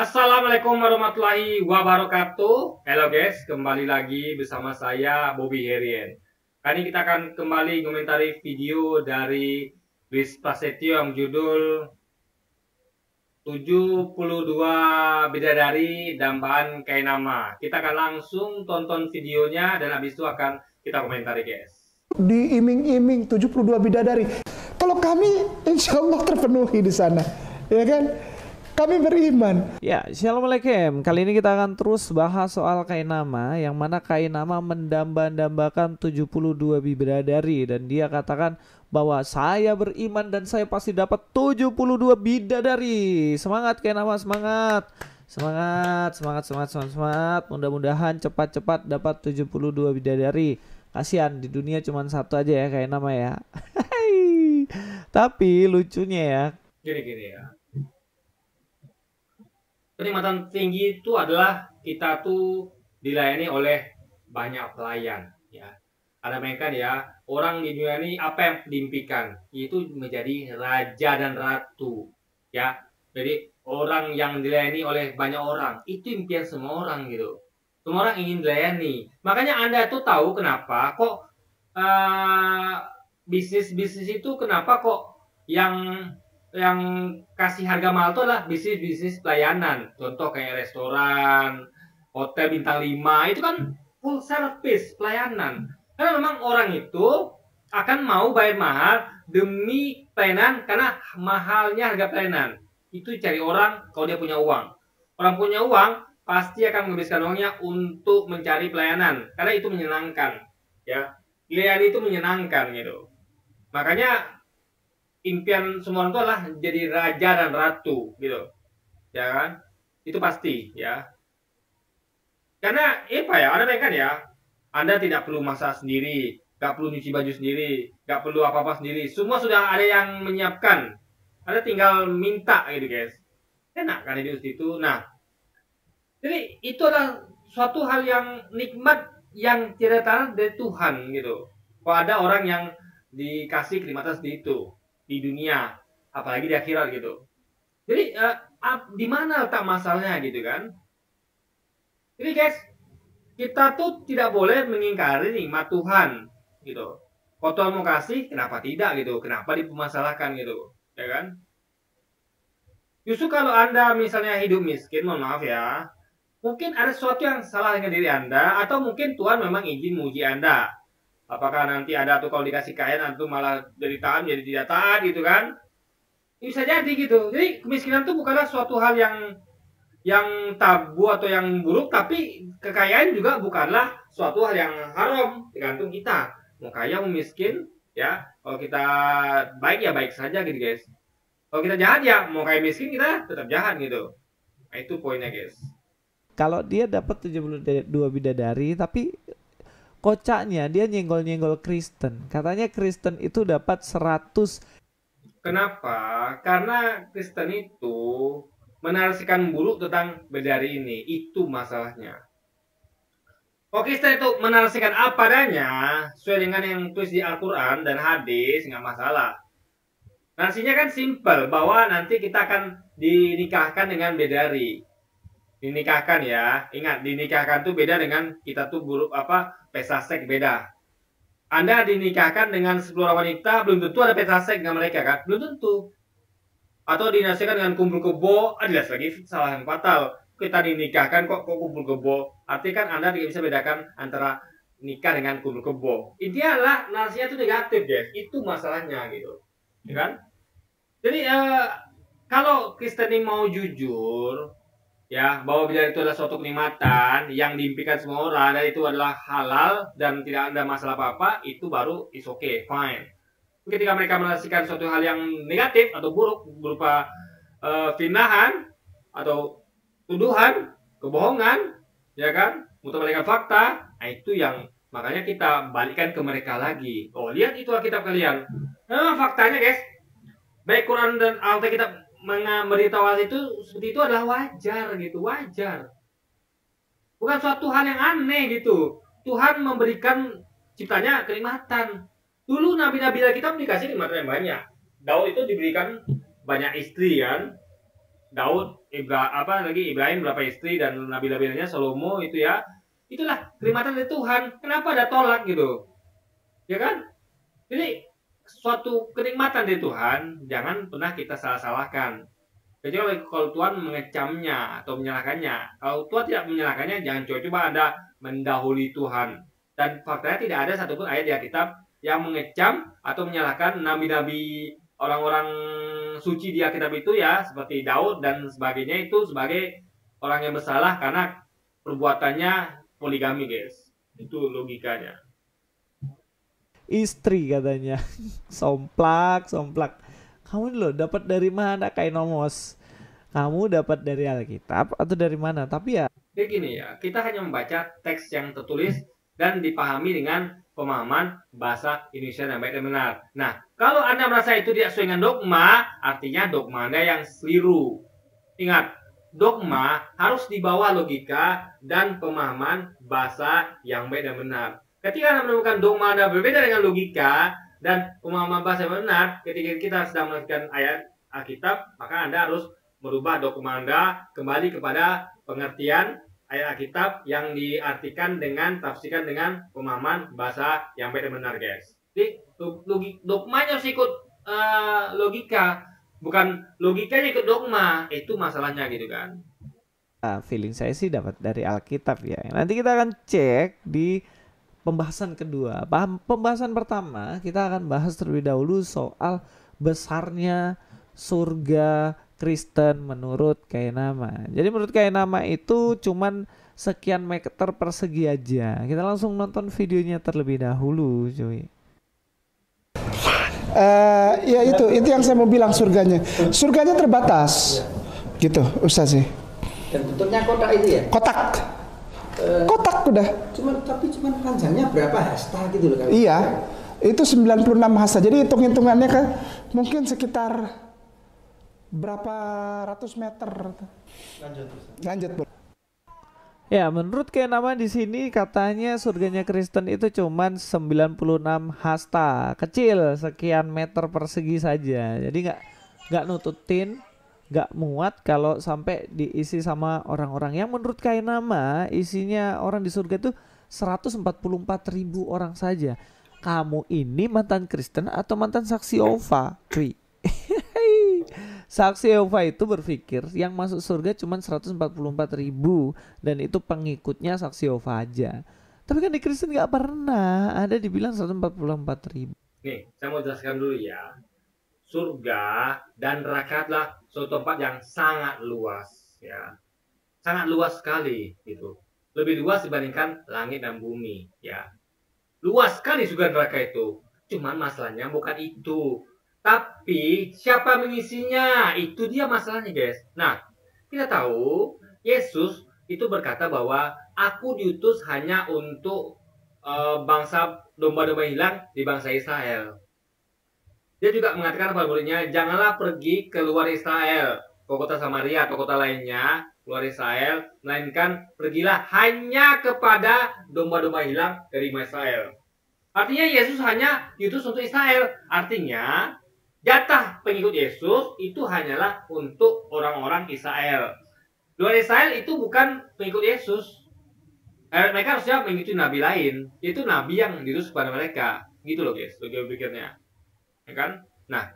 Assalamualaikum warahmatullahi wabarakatuh. Halo guys, kembali lagi bersama saya Bobby Herien. Kali ini kita akan kembali komentari video dari Luis Prasetyo yang judul 72 Bidadari Dambaan Kainama. Kita akan langsung tonton videonya dan habis itu akan kita komentari guys. Diiming-iming 72 bidadari. Kalau kami insya Allah terpenuhi di sana, ya kan? Kami beriman. Ya, Assalamualaikum. Kali ini kita akan terus bahas soal Kainama, yang mana Kainama mendamba-dambakan 72 bidadari, dan dia katakan bahwa saya beriman dan saya pasti dapat 72 bidadari. Semangat Kainama, semangat. Semangat, semangat, semangat, semangat, semangat. Mudah-mudahan cepat-cepat dapat 72 bidadari. Kasihan di dunia cuma satu aja ya Kainama ya. Tapi lucunya ya, Gini ya. Kenikmatan tinggi itu adalah kita tuh dilayani oleh banyak pelayan ya. Ada mereka ya, orang di dunia ini apa yang diimpikan itu menjadi raja dan ratu ya. Jadi orang yang dilayani oleh banyak orang itu impian semua orang gitu. Semua orang ingin dilayani. Makanya Anda tuh tahu kenapa kok bisnis-bisnis itu kenapa kok yang kasih harga mahal itu adalah bisnis-bisnis pelayanan. Contoh kayak restoran, hotel bintang 5 itu kan full service pelayanan. Karena memang orang itu akan mau bayar mahal demi pelayanan karena mahalnya harga pelayanan. Itu cari orang kalau dia punya uang. Orang punya uang pasti akan menghabiskan uangnya untuk mencari pelayanan karena itu menyenangkan, ya. Pilihan itu menyenangkan gitu. Makanya impian semua itu adalah jadi raja dan ratu gitu, ya kan? Itu pasti ya. Karena apa ya, ada kan ya, Anda tidak perlu masak sendiri, nggak perlu nyuci baju sendiri, nggak perlu apa-apa sendiri, semua sudah ada yang menyiapkan. Anda tinggal minta gitu guys, enak kan hidup itu. Nah, jadi itu adalah suatu hal yang nikmat yang tidak datang dari Tuhan gitu. Kalau ada orang yang dikasih kenikmatan seperti itu di dunia, apalagi di akhirat gitu. Jadi di mana letak masalahnya gitu kan? Jadi guys, kita tuh tidak boleh mengingkari nikmat Tuhan gitu. Kalau Tuhan mau kasih, kenapa tidak gitu? Kenapa dipermasalahkan gitu, ya kan? Justru kalau Anda misalnya hidup miskin, mohon maaf ya, mungkin ada sesuatu yang salah dengan diri Anda, atau mungkin Tuhan memang izin menguji Anda. Apakah nanti ada tuh kalau dikasih kaya nanti malah dari taat jadi tidak taat gitu kan? Bisa jadi gitu. Jadi kemiskinan itu bukanlah suatu hal yang tabu atau yang buruk, tapi kekayaan juga bukanlah suatu hal yang haram, tergantung kita. Mau kaya mau miskin ya. Kalau kita baik ya baik saja gitu guys. Kalau kita jahat ya mau kaya miskin kita tetap jahat gitu. Nah, itu poinnya guys. kalau dia dapat 72 bidadari, tapi kocaknya dia nyenggol-nyenggol Kristen. Katanya Kristen itu dapat 100. Kenapa? Karena Kristen itu menarasikan buruk tentang bidadari ini. Itu masalahnya. Kalau Kristen itu menarasikan apa adanya, sesuai dengan yang tulis di Al-Quran dan hadis, nggak masalah. Narasinya kan simpel, bahwa nanti kita akan dinikahkan dengan bidadari. Dinikahkan ya, ingat dinikahkan tuh beda dengan kita tuh buruk pesta seks beda. Anda dinikahkan dengan 10 orang wanita, belum tentu ada pesta seks dengan mereka kan, belum tentu. Atau dinasihatkan dengan kumpul kebo, jelas lagi salah yang fatal. Kita dinikahkan kok kumpul kebo, artinya kan Anda tidak bisa bedakan antara nikah dengan kumpul kebo. Intinya adalah narasinya itu negatif guys, itu masalahnya gitu, ya kan? Jadi kalau Kristen ini mau jujur ya, bahwa bidadari itu adalah suatu kenikmatan yang diimpikan semua orang dan itu adalah halal dan tidak ada masalah apa-apa, itu baru is okay, fine. Ketika mereka menarasikan suatu hal yang negatif atau buruk berupa fitnahan atau tuduhan, kebohongan, ya kan, mutabalikan fakta, nah itu yang makanya kita balikkan ke mereka lagi. Oh, lihat itu Alkitab kalian. Faktanya guys, baik Quran dan Alkitab memberitahu hal itu seperti itu adalah wajar gitu, wajar. Bukan suatu hal yang aneh gitu. Tuhan memberikan ciptanya kenikmatan. Dulu nabi-nabi kita dikasih kenikmatan yang banyak. Daud itu diberikan banyak istri kan. Daud, Ibrahim berapa istri dan nabi-nabi lainnya, Salomo itu ya. Itulah kenikmatan dari Tuhan. Kenapa ada tolak gitu? Ya kan? Jadi suatu kenikmatan dari Tuhan jangan pernah kita salah-salahkan. Kecuali kalau Tuhan mengecamnya atau menyalahkannya. Kalau Tuhan tidak menyalahkannya, jangan coba-coba Anda mendahului Tuhan. Dan faktanya tidak ada satupun ayat di Alkitab yang mengecam atau menyalahkan nabi-nabi, orang-orang suci di Alkitab itu ya, seperti Daud dan sebagainya, itu sebagai orang yang bersalah karena perbuatannya poligami, guys. Itu logikanya. Istri katanya. Somplak. Kamu loh dapat dari mana Kainomos? Kamu dapat dari Alkitab atau dari mana? Tapi ya Jadi gini ya, kita hanya membaca teks yang tertulis dan dipahami dengan pemahaman bahasa Indonesia yang baik dan benar. Nah, kalau Anda merasa itu tidak sesuai dengan dogma, artinya dogma Anda yang keliru. Ingat, dogma harus di bawah logika dan pemahaman bahasa yang baik dan benar. Ketika Anda menemukan dogma Anda berbeda dengan logika dan pemahaman bahasa yang benar, ketika kita sedang melanjutkan ayat Alkitab, maka Anda harus merubah dogma Anda kembali kepada pengertian ayat Alkitab yang diartikan dengan, tafsirkan dengan pemahaman bahasa yang baik dan benar, guys. Jadi dogmanya harus ikut logika, bukan logikanya ikut dogma. Itu masalahnya gitu kan. feeling saya sih dapat dari Alkitab ya. Nanti kita akan cek di pembahasan kedua. Pembahasan pertama kita akan bahas terlebih dahulu soal besarnya surga Kristen menurut Kainama. Jadi menurut Kainama itu cuman sekian meter persegi aja. Kita langsung nonton videonya terlebih dahulu, cuy. Ya itu yang saya mau bilang, surganya terbatas, gitu Ustaz sih. Dan bentuknya kotak itu ya? Kotak udah. Tapi panjangnya berapa hasta gitu loh? Iya, itu 96 hasta. Jadi hitung-hitungannya kan mungkin sekitar berapa ratus meter. Lanjut. Ya, menurut Kainama di sini katanya surganya Kristen itu cuman 96 hasta, kecil, sekian meter persegi saja. Jadi nggak nututin, nggak muat kalau sampai diisi sama orang-orang yang menurut Kainama isinya orang di surga itu 144.000 orang saja. Kamu ini mantan Kristen atau mantan saksi Yehova, cuy? Saksi Yehova itu berpikir yang masuk surga cuma 144.000 dan itu pengikutnya saksi Yehova aja. Tapi kan di Kristen nggak pernah ada dibilang 144.000. Nih, saya mau jelaskan dulu ya. Surga dan neraka adalah suatu tempat yang sangat luas ya. Sangat luas sekali gitu. Lebih luas dibandingkan langit dan bumi ya. Luas sekali surga dan neraka itu. Cuman masalahnya bukan itu. Tapi siapa mengisinya? Itu dia masalahnya, guys. Nah, kita tahu Yesus itu berkata bahwa aku diutus hanya untuk bangsa domba-domba hilang di bangsa Israel. Dia juga mengatakan kepada muridnya, janganlah pergi keluar Israel, ke kota Samaria atau kota lainnya, keluar Israel, melainkan pergilah hanya kepada domba-domba hilang dari Israel. Artinya Yesus hanya diutus untuk Israel. Artinya jatah pengikut Yesus itu hanyalah untuk orang-orang Israel. Luar Israel itu bukan pengikut Yesus. Mereka harusnya mengikuti nabi lain. Itu nabi yang diutus kepada mereka. Gitu loh guys, logika pikirnya. Ya kan? Nah,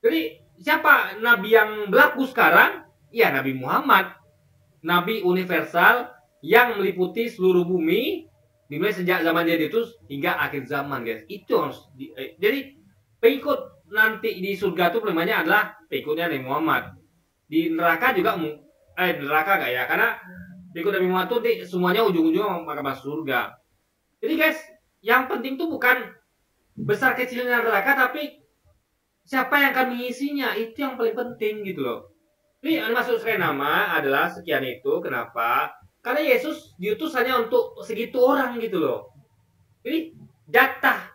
jadi siapa nabi yang berlaku sekarang? Ya Nabi Muhammad. Nabi universal yang meliputi seluruh bumi. Dimulai sejak zaman dia diutus hingga akhir zaman guys. Itu harus jadi pengikut nanti di surga itu namanya adalah pengikutnya Nabi Muhammad. Di neraka juga neraka gak ya? Karena pengikut Nabi Muhammad itu semuanya ujung-ujungnya akan masuk surga. Jadi guys, yang penting tuh bukan besar kecilnya neraka, tapi siapa yang akan mengisinya, itu yang paling penting gitu loh. Jadi yang masuk Kainama adalah sekian itu. Kenapa? Karena Yesus diutus hanya untuk segitu orang gitu loh. Jadi jatah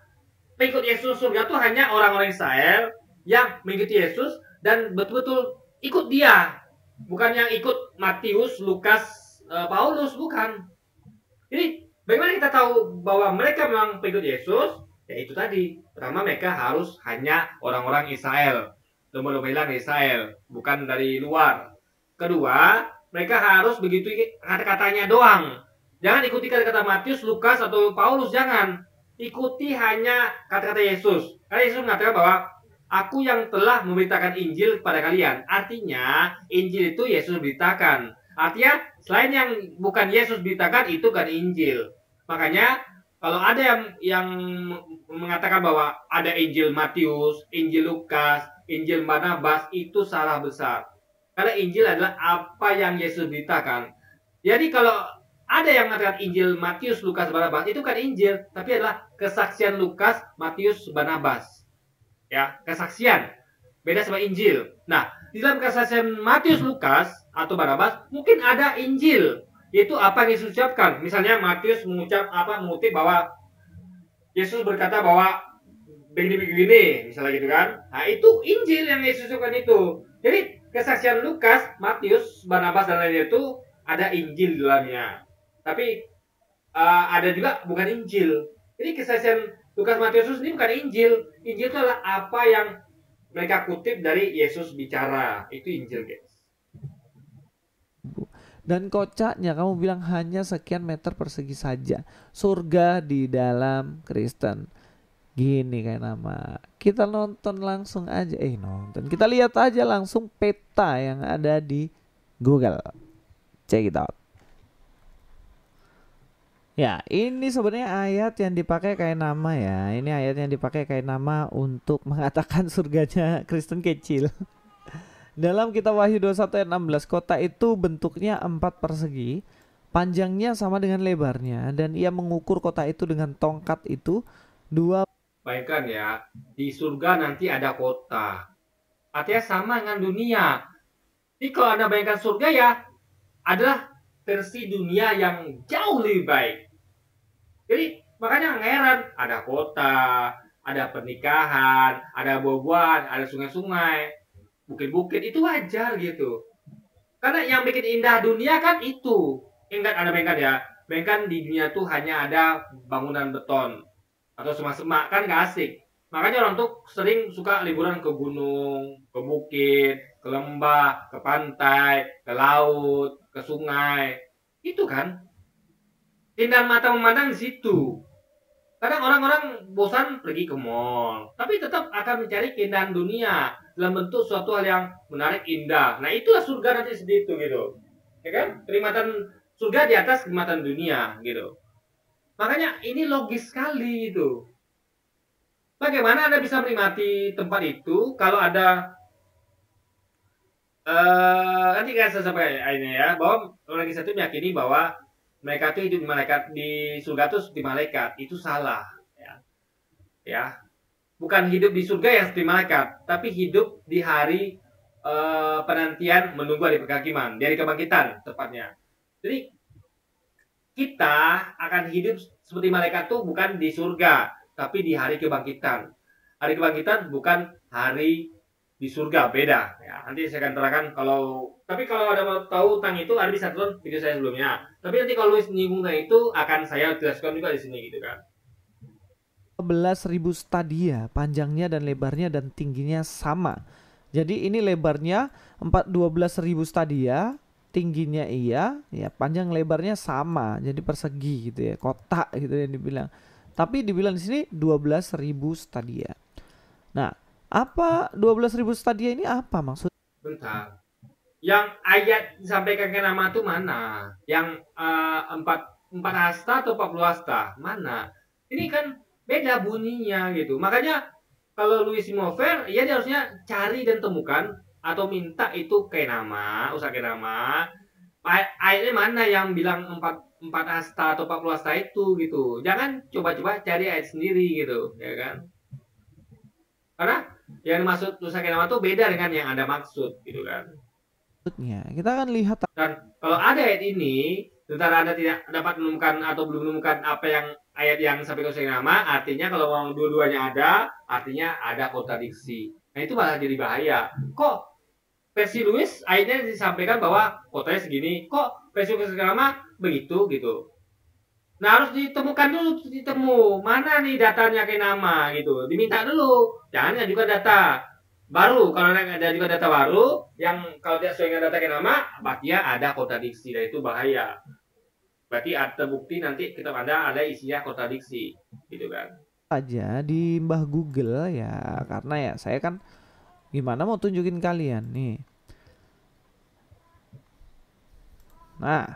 pengikut Yesus surga itu hanya orang-orang Israel yang mengikuti Yesus dan betul-betul ikut dia. Bukan yang ikut Matius, Lukas, Paulus, bukan. Jadi bagaimana kita tahu bahwa mereka memang pengikut Yesus? Ya itu tadi. Pertama mereka harus hanya orang-orang Israel. domba-domba hilang di Israel, bukan dari luar. Kedua, mereka harus begitu kata-katanya doang. Jangan ikuti kata-kata Matius, Lukas, atau Paulus, jangan. Ikuti hanya kata-kata Yesus. Karena Yesus mengatakan bahwa aku yang telah memberitakan Injil kepada kalian. Artinya, Injil itu Yesus beritakan. Artinya, selain yang bukan Yesus beritakan, itu kan Injil. Makanya, kalau ada yang mengatakan bahwa ada Injil Matius, Injil Lukas, Injil Barnabas, itu salah besar. Karena Injil adalah apa yang Yesus beritakan. Jadi kalau ada yang mengatakan Injil Matius, Lukas, Barnabas, itu kan Injil, tapi adalah kesaksian Lukas, Matius, Barnabas. Ya, kesaksian. Beda sama Injil. Nah, di dalam kesaksian Matius, Lukas, atau Barnabas, mungkin ada Injil. Itu apa yang Yesus ucapkan. Misalnya Matius mengutip bahwa Yesus berkata bahwa begini-begini, misalnya gitu kan. Nah, itu Injil yang Yesus ucapkan itu. Jadi, kesaksian Lukas, Matius, Barnabas, dan lainnya itu ada Injil di dalamnya. Tapi ada juga bukan Injil. Jadi kesaksian Lukas, Matius ini bukan Injil. Injil itu adalah apa yang mereka kutip dari Yesus bicara. Itu Injil, guys. Dan kocaknya kamu bilang hanya sekian meter persegi saja. Surga di dalam Kristen. Gini kayak nama. Kita nonton langsung aja. Nonton. Kita lihat aja langsung peta yang ada di Google. Check it out. Ya, ini sebenarnya ayat yang dipakai kayak nama ya. Ini ayat yang dipakai kayak nama untuk mengatakan surganya Kristen kecil. Dalam kitab Wahyu 21 ayat 16, kota itu bentuknya 4 persegi, panjangnya sama dengan lebarnya, dan ia mengukur kota itu dengan tongkat itu 2. Bayangkan ya, di surga nanti ada kota. Artinya sama dengan dunia. Jadi kalau Anda bayangkan surga ya, adalah versi dunia yang jauh lebih baik. Jadi makanya heran, ada kota, ada pernikahan, ada buah-buahan, ada sungai-sungai, bukit-bukit, itu wajar gitu. Karena yang bikin indah dunia kan itu. Ingat Anda bayangkan ya, bayangkan di dunia tuh hanya ada bangunan beton atau semak-semak, kan gak asik. Makanya orang tuh sering suka liburan ke gunung, ke bukit, ke lembah, ke pantai, ke laut, ke sungai. Itu kan keindahan mata memandang di situ. Kadang orang-orang bosan pergi ke mall, tapi tetap akan mencari keindahan dunia dalam bentuk suatu hal yang menarik, indah. Nah, itulah surga nanti seperti itu gitu. Ya kan? Kenikmatan surga di atas kenikmatan dunia gitu. Makanya ini logis sekali itu. Bagaimana Anda bisa menikmati tempat itu kalau ada nanti kan saya sampai ini ya, bahwa orang Islam itu meyakini bahwa mereka itu hidup di malaikat, di surga itu seperti malaikat. Itu salah ya. Bukan hidup di surga yang seperti malaikat, tapi hidup di hari penantian menunggu hari penghakiman, dari kebangkitan tepatnya. Jadi kita akan hidup seperti malaikat itu bukan di surga, tapi di hari kebangkitan. Hari kebangkitan bukan hari di surga, beda ya. Nanti saya akan terangkan tapi kalau ada mau tahu tentang itu, Anda bisa tonton video saya sebelumnya. Tapi nanti kalau Luis nyinggung itu akan saya jelaskan juga di sini gitu kan. 12.000 stadia, panjangnya dan lebarnya dan tingginya sama. Jadi ini lebarnya 12.000 stadia, tingginya iya, ya panjang lebarnya sama. Jadi persegi gitu ya, kotak gitu yang dibilang. Tapi dibilang di sini 12.000 stadia. Nah, apa 12.000 stadia ini apa maksud? Bentar. Yang ayat disampaikan ke nama itu mana? Yang 4 hasta atau 40 hasta? Mana? Ini kan beda bunyinya gitu. Makanya kalau Louis Mover, ya dia harusnya cari dan temukan atau minta itu kayak nama, usaha kayak nama. Ayatnya mana yang bilang 4 hasta atau 40 hasta itu gitu. Jangan coba-coba cari ayat sendiri gitu, ya kan? Karena yang dimaksud usaha kayak nama itu beda dengan yang Anda maksud gitu kan. Maksudnya, kita akan lihat. Dan kalau ada ayat ini, sementara Anda tidak dapat menemukan atau belum menemukan apa yang ayat yang sampai ke nama, artinya kalau orang dua-duanya ada, artinya ada kontradiksi. Nah, itu malah jadi bahaya. Kok versi Louis ayatnya disampaikan bahwa kotanya segini, kok versi nama begitu gitu. Nah, harus ditemukan dulu, mana nih datanya kayak nama gitu. Diminta dulu, jangan juga data. baru, kalau ada juga data baru yang kalau tidak sesuai dengan data nama, berarti ada kontradiksi dan itu bahaya. Berarti ada bukti nanti kita ada isinya kontradiksi, gitu kan? Aja di Mbah Google ya, karena ya saya kan gimana mau tunjukin kalian nih. Nah,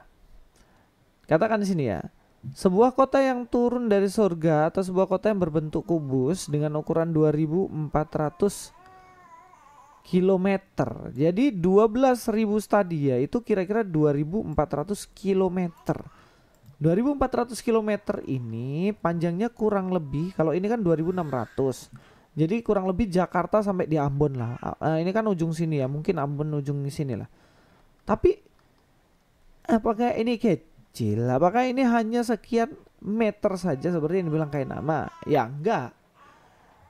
katakan di sini ya. Sebuah kota yang turun dari surga atau sebuah kota yang berbentuk kubus dengan ukuran 2400 kilometer. Jadi 12.000 stadia itu kira-kira 2400 kilometer. 2400 kilometer ini panjangnya kurang lebih, kalau ini kan 2600. Jadi kurang lebih Jakarta sampai di Ambon lah. Ini kan ujung sini ya, mungkin Ambon ujung sini lah. Tapi apakah ini kecil? Apakah ini hanya sekian meter saja seperti yang dibilang kayak nama? Ya enggak.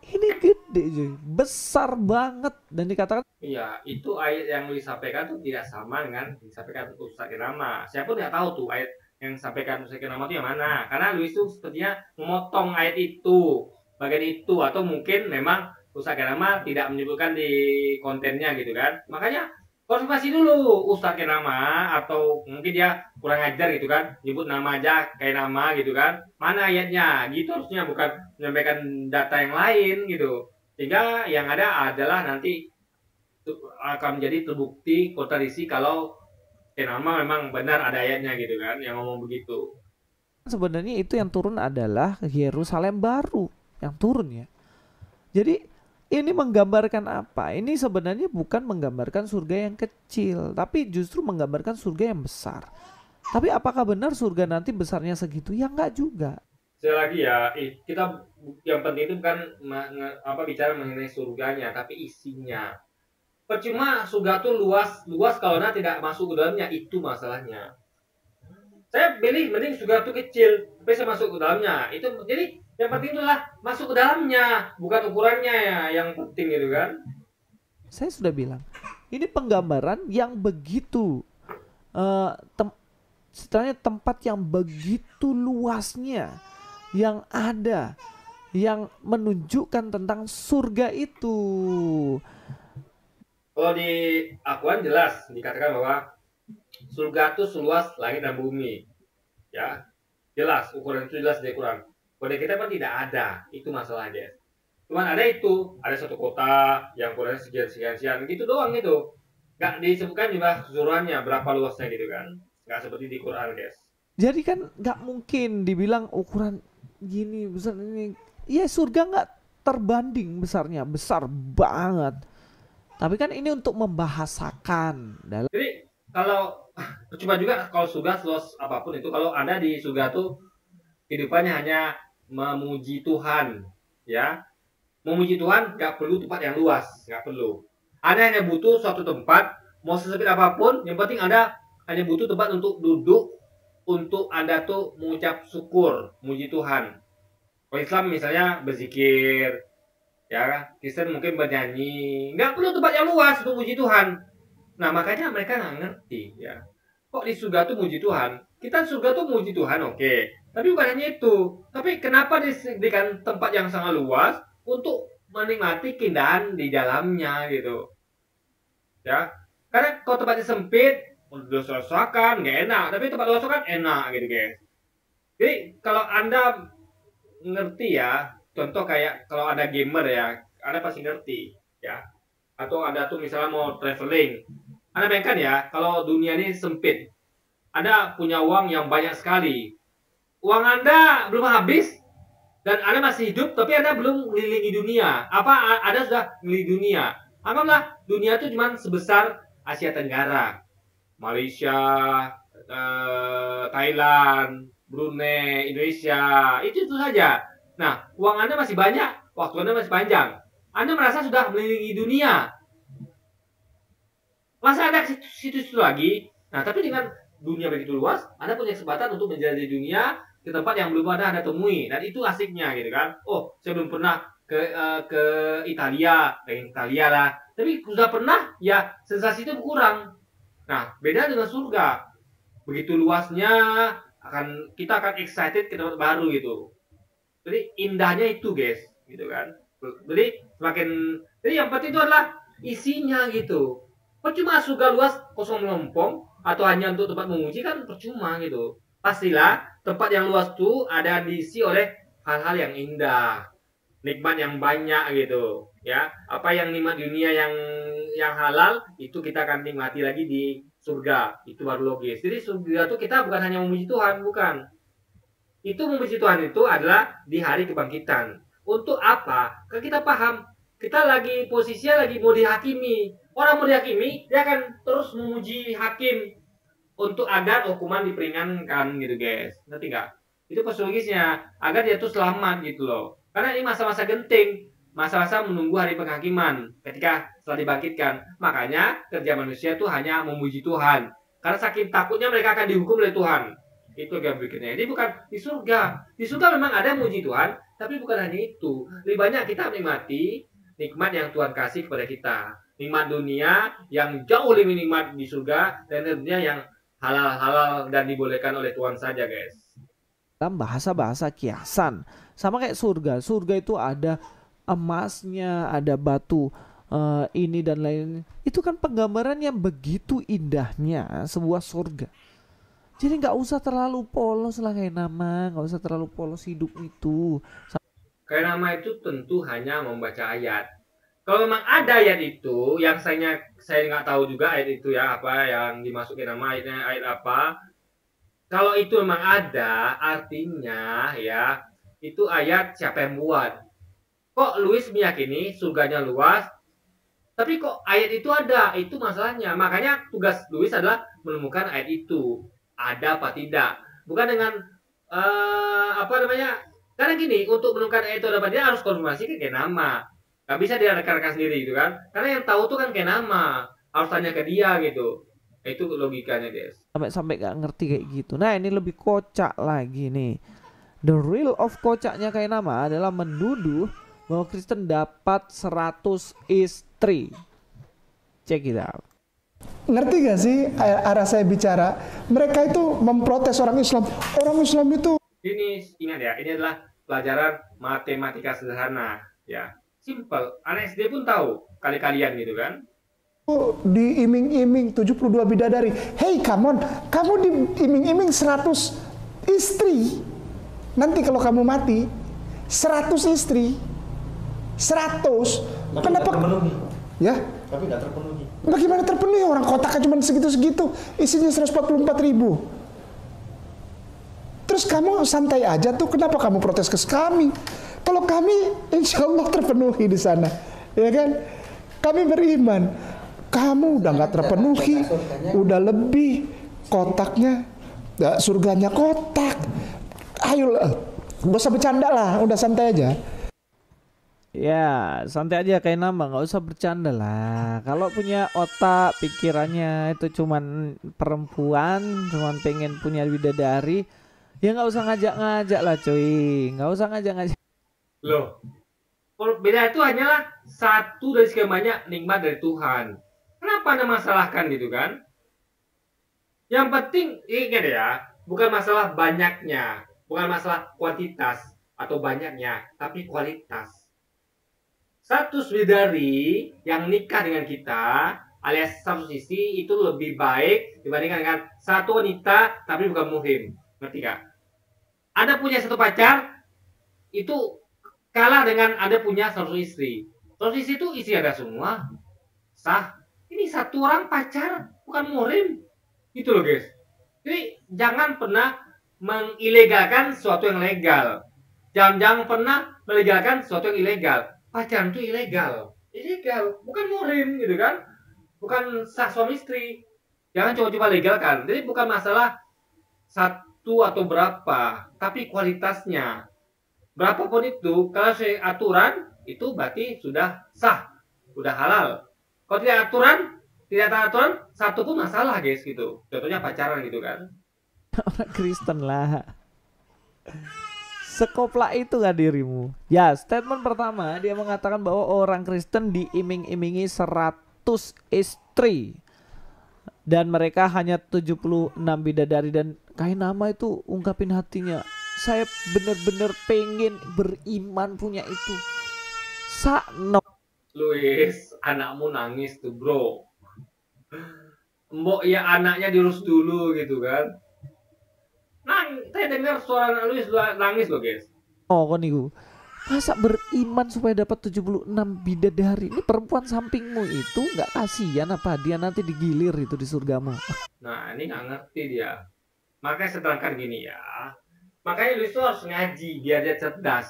Ini gede cuy, besar banget, dan dikatakan iya, itu ayat yang disampaikan tuh tidak sama dengan disampaikan Ustaz Irama. Saya pun nggak tahu tuh ayat yang disampaikan Ustaz Irama itu yang mana, karena Luis itu sepertinya memotong ayat itu, bagian itu, atau mungkin memang Ustaz Irama tidak menyebutkan di kontennya gitu kan. Makanya konfirmasi dulu Ustaz Irama, atau mungkin dia kurang ajar gitu kan, nyebut nama aja kayak nama gitu kan, mana ayatnya gitu, harusnya bukan menyampaikan data yang lain gitu, sehingga yang ada adalah nanti akan menjadi terbukti kontradiksi kalau nama memang benar ada ayatnya gitu kan yang ngomong begitu. sebenarnya itu yang turun adalah Yerusalem baru yang turun ya. Jadi ini menggambarkan apa? Ini sebenarnya bukan menggambarkan surga yang kecil, tapi justru menggambarkan surga yang besar. Tapi apakah benar surga nanti besarnya segitu? Ya enggak juga. Sekali lagi ya, kita yang penting itu bukan bicara mengenai surganya, tapi isinya. Percuma surga tuh luas kalau Anda tidak masuk ke dalamnya, itu masalahnya. Saya pilih mending surga itu kecil, tapi saya masuk ke dalamnya. Itu jadi yang penting itulah masuk ke dalamnya, bukan ukurannya ya yang penting gitu kan. Saya sudah bilang, ini penggambaran yang begitu istilahnya tempat yang begitu luasnya yang ada, yang menunjukkan tentang surga itu. Kalau di Al-Quran jelas dikatakan bahwa surga itu seluas langit dan bumi, ya jelas, ukuran itu jelas di Al-Quran. Pada kita kan tidak ada, itu masalahnya. Cuman ada itu, ada satu kota yang ukurannya sekian gitu doang gitu. Nggak disebutkan juga keseluruhannya berapa luasnya gitu kan. Nggak seperti di Quran guys. Jadi kan nggak mungkin dibilang ukuran gini besar ini. Ya surga nggak terbanding besarnya, besar banget. Tapi kan ini untuk membahasakan dalam. Jadi kalau coba juga kalau surga seluas apapun itu, kalau ada di surga tuh kehidupannya hanya memuji Tuhan, ya. Memuji Tuhan nggak perlu tempat yang luas, nggak perlu. Anda hanya butuh suatu tempat, mau sesempit apapun, yang penting Anda hanya butuh tempat untuk duduk, untuk Anda tuh mengucap syukur, memuji Tuhan. Kalau Islam misalnya berzikir, ya, Kristen mungkin bernyanyi, nggak perlu tempat yang luas untuk memuji Tuhan. Nah makanya mereka nggak ngerti, ya. Kok di surga tuh muji Tuhan? Kita surga tuh muji Tuhan, oke. Tapi bukan hanya itu. Tapi kenapa disediakan tempat yang sangat luas untuk menikmati keindahan di dalamnya gitu, ya? Karena kalau tempatnya sempit, udah sosokan nggak enak. Tapi tempat luas kan enak gitu guys. Jadi kalau Anda ngerti ya, contoh kayak kalau ada gamer ya, Anda pasti ngerti ya. Atau Anda tuh misalnya mau traveling, Anda bayangkan ya, kalau dunia ini sempit, Anda punya uang yang banyak sekali, uang Anda belum habis dan Anda masih hidup, tapi Anda belum mengelilingi dunia. Apa Anda sudah mengelilingi dunia? Anggaplah dunia itu cuma sebesar Asia Tenggara, Malaysia, Thailand, Brunei, Indonesia, itu saja. Nah, uang Anda masih banyak, waktu Anda masih panjang. Anda merasa sudah mengelilingi dunia. Masa ada situ-situ lagi? Nah, tapi dengan dunia begitu luas, Anda punya kesempatan untuk menjelajahi dunia ke tempat yang belum Anda temui. Dan itu asiknya gitu kan. Oh, saya belum pernah ke Italia, pengen Italia lah. Tapi sudah pernah, ya sensasi itu berkurang. Nah, beda dengan surga. Begitu luasnya, kita akan excited ke tempat baru gitu. Jadi indahnya itu guys, gitu kan. Jadi semakin Jadi yang penting itu adalah isinya gitu. Percuma surga luas kosong melompong atau hanya untuk tempat memuji kan percuma gitu. Pastilah tempat yang luas tuh ada diisi oleh hal-hal yang indah, nikmat yang banyak gitu. Ya, apa yang nikmat dunia yang halal itu kita akan nikmati lagi di surga. Itu baru logis. Jadi surga tuh kita bukan hanya memuji Tuhan, bukan. Itu memuji Tuhan itu adalah di hari kebangkitan. Untuk apa? Karena kita paham kita lagi posisinya lagi mau dihakimi. Orang mau dihakimi, dia akan terus memuji hakim untuk agar hukuman diperingankan gitu guys. Ngerti nggak? Itu psikologisnya agar dia tuh selamat gitu loh. Karena ini masa-masa genting, masa-masa menunggu hari penghakiman ketika setelah dibangkitkan. Makanya kerja manusia tuh hanya memuji Tuhan. Karena saking takutnya mereka akan dihukum oleh Tuhan. Itu yang berikutnya. Jadi bukan di surga. Di surga memang ada memuji Tuhan, tapi bukan hanya itu. Lebih banyak kita menikmati nikmat yang Tuhan kasih kepada kita. Nikmat dunia yang jauh lebih nikmat di surga dan dunia yang halal-halal dan dibolehkan oleh Tuhan saja guys. Dalam bahasa-bahasa kiasan sama kayak surga. Surga itu ada emasnya, ada batu ini dan lain. Itu kan penggambaran yang begitu indahnya sebuah surga. Jadi nggak usah terlalu polos lah kayak nama, nggak usah terlalu polos hidup itu. Kayak nama itu tentu hanya membaca ayat. Kalau memang ada ayat itu, yang saya nggak tahu juga ayat itu ya apa yang dimasukin nama ayatnya ayat apa. Kalau itu memang ada, artinya ya itu ayat siapa yang buat. Kok Louis meyakini surganya luas, tapi kok ayat itu ada, itu masalahnya. Makanya tugas Louis adalah menemukan ayat itu ada apa tidak. Bukan dengan apa namanya? Karena gini, untuk menemukan ayat itu ada apa tidak harus konfirmasi ke nama. Gak bisa dia rekan-rekan sendiri gitu kan. Karena yang tahu tuh kan nama, harus tanya ke dia gitu. Itu logikanya guys. Sampai gak ngerti kayak gitu. Nah ini lebih kocak lagi nih. The real of kocaknya kayak nama adalah menuduh bahwa Kristen dapat 100 istri. Check it out. Ngerti gak sih arah saya bicara? Mereka itu memprotes orang Islam. Orang Islam itu ini ingat ya, ini adalah pelajaran matematika sederhana ya. Simple. Anak SD pun tahu kali-kalian gitu kan. diiming-iming 72 bidadari. Hey, come on, kamu diiming-iming 100 istri. Nanti kalau kamu mati, 100 istri. 100. Kenapa? Ya? Tapi nggak terpenuhi. Bagaimana terpenuhi? Orang kotaknya cuma segitu-segitu. Isinya 144.000. Terus kamu santai aja tuh. Kenapa kamu protes ke kami? Kalau kami, insya Allah terpenuhi di sana. Ya kan? Kami beriman. Kamu udah nggak terpenuhi, udah lebih kotaknya, surganya kotak. Ayo, gak usah bercanda lah, udah santai aja. Ya, santai aja kayak nama, nggak usah bercanda lah. Kalau punya otak, pikirannya itu cuman perempuan, cuman pengen punya bidadari, ya nggak usah ngajak-ngajak lah, cuy. Nggak usah ngajak-ngajak. Loh, beda itu hanyalah satu dari sekian banyak nikmat dari Tuhan. Kenapa Anda masalahkan gitu kan? Yang penting ingat ya, bukan masalah banyaknya, bukan masalah kuantitas atau banyaknya, tapi kualitas. Satu bidadari yang nikah dengan kita alias satu sisi itu lebih baik dibandingkan dengan satu wanita tapi bukan muhrim. Ngerti gak? Anda punya satu pacar itu kalah dengan Anda punya satu istri. Satu istri itu isi ada semua. Sah. Ini satu orang pacar bukan muhrim. Gitu loh guys. Jadi jangan pernah mengilegalkan sesuatu yang legal. Jangan pernah melegalkan sesuatu yang ilegal. Pacaran itu ilegal, bukan muhrim gitu kan, bukan sah suami istri. Jangan coba-coba legalkan. Jadi bukan masalah satu atau berapa, tapi kualitasnya. Berapapun itu, kalau saya aturan itu berarti sudah sah, sudah halal. Kalau tidak ada aturan, satu pun masalah guys gitu. Contohnya pacaran gitu kan. Orang Kristen lah. Sekoplak itu gak dirimu? Ya, statement pertama dia mengatakan bahwa orang Kristen diiming-imingi 100 istri dan mereka hanya 76 bidadari. Dan kayak nama itu ungkapin hatinya, saya bener-bener pengen beriman punya itu. Sakno. Luis, anakmu nangis tuh bro. Mbok ya anaknya diurus dulu gitu kan. Saya dengar suara anak Luis nangis loh guys. Oh kon niku. Masa beriman supaya dapat 76 bidadari? Ini perempuan sampingmu itu nggak kasihan apa dia nanti digilir itu di surgamu? Nah ini nggak ngerti dia. Makanya saya terangkan gini ya. Makanya Luis tuh harus ngaji biar dia cerdas.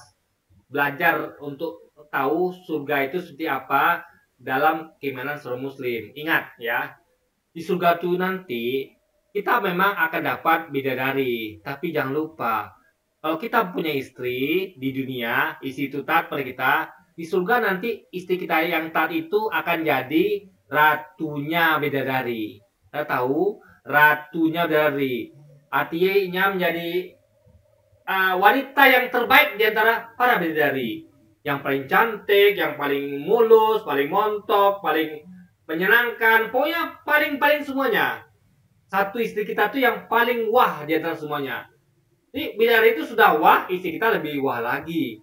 Belajar untuk tahu surga itu seperti apa dalam keimanan seorang muslim. Ingat ya, di surga itu nanti kita memang akan dapat bidadari, tapi jangan lupa kalau kita punya istri di dunia, istri itu taat pada kita, di surga nanti istri kita yang taat itu akan jadi ratunya bidadari. Kita tahu ratunya bidadari, artinya menjadi wanita yang terbaik di antara para bidadari, yang paling cantik, yang paling mulus, paling montok, paling menyenangkan, pokoknya paling semuanya. Satu istri kita tuh yang paling wah di antara semuanya. Jadi bidadari itu sudah wah, istri kita lebih wah lagi.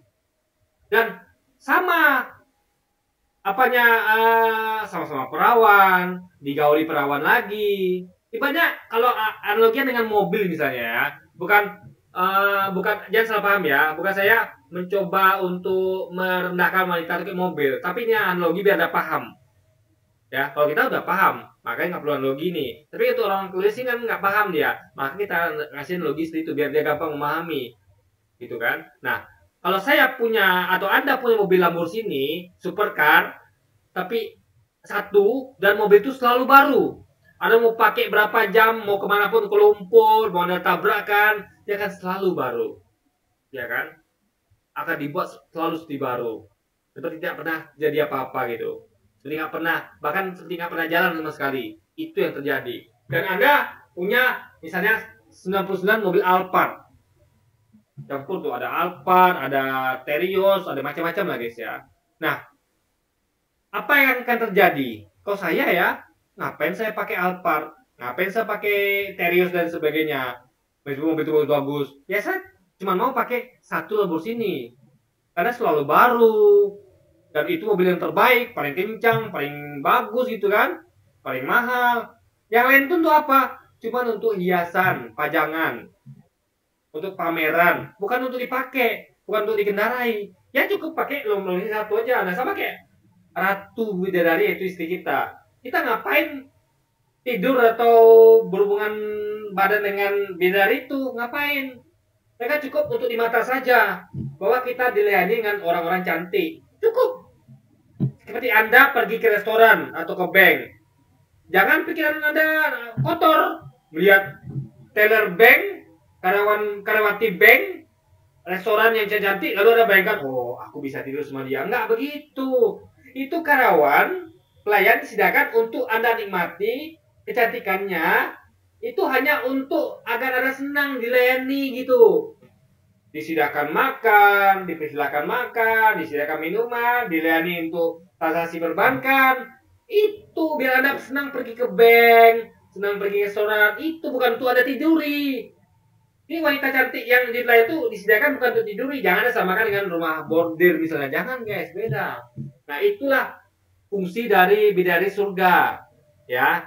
Dan sama apanya sama-sama perawan, digauli perawan lagi. Ibaratnya kalau analoginya dengan mobil misalnya ya, bukan jangan salah paham ya, bukan saya mencoba untuk merendahkan wanita ke mobil, tapi ini analogi biar ada paham. Ya, kalau kita udah paham, makanya nggak perlu analogi nih. Tapi itu orang tulis sih kan nggak paham dia, maka kita ngasih analogi itu biar dia gampang memahami, gitu kan. Nah, kalau saya punya atau Anda punya mobil Lamborghini supercar, tapi satu dan mobil itu selalu baru. Anda mau pakai berapa jam, mau kemanapun ke lumpur, mau Anda tabrakan, dia akan selalu baru, ya kan? Akan dibuat selalu seperti baru, seperti tidak pernah jadi apa-apa gitu. Seperti nggak pernah, bahkan seperti nggak pernah jalan sama sekali. Itu yang terjadi. Dan Anda punya misalnya 99 mobil Alphard. Campur tuh ada Alphard, ada Terios, ada macam-macam lah guys ya. Nah, apa yang akan terjadi? Kalau saya ya, ngapain saya pakai Alphard? Ngapain saya pakai Terios dan sebagainya? Meskipun mobil itu bagus. Ya saya cuma mau pakai satu Lamborghini. Karena selalu baru. Dan itu mobil yang terbaik, paling kencang, paling bagus gitu kan, paling mahal. Yang lain itu untuk apa? Cuma untuk hiasan, pajangan, untuk pameran, bukan untuk dipakai, bukan untuk dikendarai. Ya cukup pakai Lamborghini satu aja. Nah sama kayak ratu bidadari itu istri kita. Kita ngapain tidur atau berhubungan badan dengan bidadari itu? Ngapain? Mereka cukup untuk di mata saja bahwa kita dilayani dengan orang-orang cantik. Cukup. Seperti Anda pergi ke restoran atau ke bank. Jangan pikiran Anda kotor. Melihat teller bank, karyawati bank, restoran yang cantik, lalu Anda bayangkan, oh aku bisa tidur sama dia. Enggak begitu. Itu karyawan, pelayan disediakan untuk Anda nikmati kecantikannya. Itu hanya untuk agar Anda senang dilayani gitu. Disediakan makan, dipersilakan makan, disediakan minuman, dilayani untuk transaksi perbankan. Itu biar Anda senang pergi ke bank, senang pergi ke restoran. Itu bukan untuk Anda tiduri. Ini wanita cantik yang dilayani itu disediakan bukan untuk tiduri. Jangan Anda samakan dengan rumah bordir misalnya. Jangan guys, beda. Nah itulah fungsi dari bidadari surga. Ya,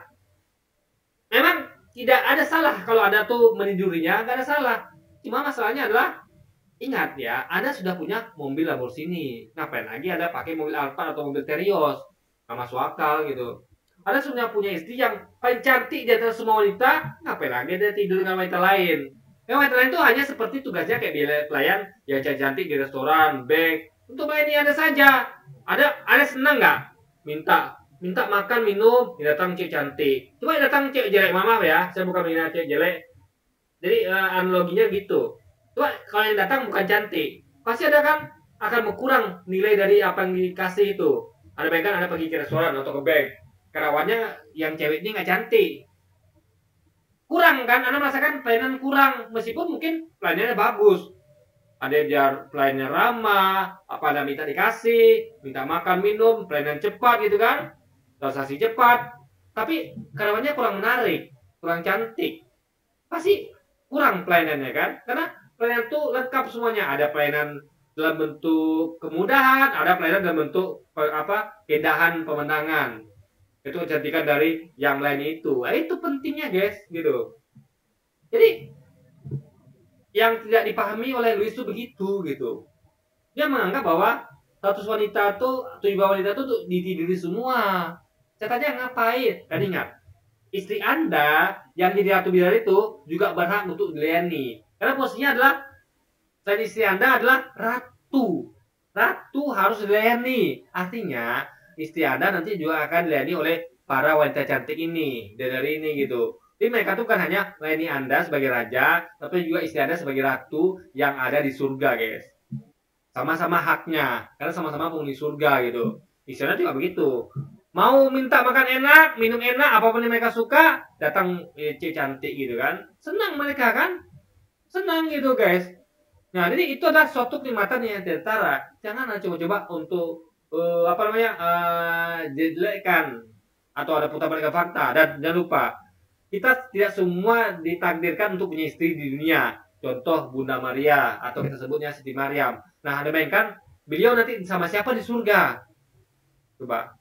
memang tidak ada salah kalau Anda tuh menidurinya, nggak ada salah. Cuma masalahnya adalah ingat ya, Anda sudah punya mobil Lamborghini. Ngapain lagi Anda pakai mobil Alphard atau mobil Terios? Nggak masuk akal gitu. Anda sudah punya istri yang paling cantik di antara semua wanita. Ngapain lagi Anda tidur dengan wanita lain? Yang wanita lain itu hanya seperti tugasnya kayak pelayan yang cantik di restoran, bank. Untuk melayani Anda saja. Ada senang nggak? Minta makan, minum, datang cewek cantik. Cuma datang cewek jelek, maaf ya. Saya bukan menghina cewek jelek. Jadi analoginya gitu. Coba kalau yang datang bukan cantik, pasti ada kan akan berkurang nilai dari apa yang dikasih itu. Ada bayangkan Anda pergi ke restoran atau ke bank, karawannya yang cewek ini nggak cantik, kurang kan? Anda merasakan pelayanan kurang, meskipun mungkin pelayanannya bagus. Ada yang pelayanannya ramah, apa Anda minta dikasih, minta makan minum, pelayanan cepat gitu kan, transaksi cepat. Tapi karawannya kurang menarik, kurang cantik, pasti kurang pelayanannya kan? Karena pelayanan itu lengkap semuanya. Ada pelayanan dalam bentuk kemudahan, ada pelayanan dalam bentuk keindahan pemandangan. Itu kecantikan dari yang lain itu. Nah, itu pentingnya guys, gitu. Jadi yang tidak dipahami oleh Louis itu begitu gitu. Dia menganggap bahwa status wanita tuh, 7 wanita tuh ditiduri semua. Saya tanya ngapain? Dan ingat, istri Anda yang jadi ratu bidadari itu juga berhak untuk dilayani. Karena posisinya adalah selain istri Anda adalah ratu. Ratu harus dilayani. Artinya istri Anda nanti juga akan dilayani oleh para wanita cantik ini, dari ini gitu. Jadi mereka tuh kan hanya melayani Anda sebagai raja, tapi juga istri Anda sebagai ratu yang ada di surga, guys. Sama-sama haknya, karena sama-sama penghuni surga gitu. Istri Anda juga begitu. Mau minta makan enak, minum enak, apapun yang mereka suka, datang cantik gitu kan. Senang mereka kan? Senang gitu, guys. Nah, jadi itu adalah suatu kenikmatan yang tertara. Jangan coba-coba untuk jelekkan atau ada putar balik fakta. Dan jangan lupa, kita tidak semua ditakdirkan untuk punya istri di dunia. Contoh Bunda Maria atau kita sebutnya Siti Maryam. Nah, Anda bayangkan beliau nanti sama siapa di surga? Coba.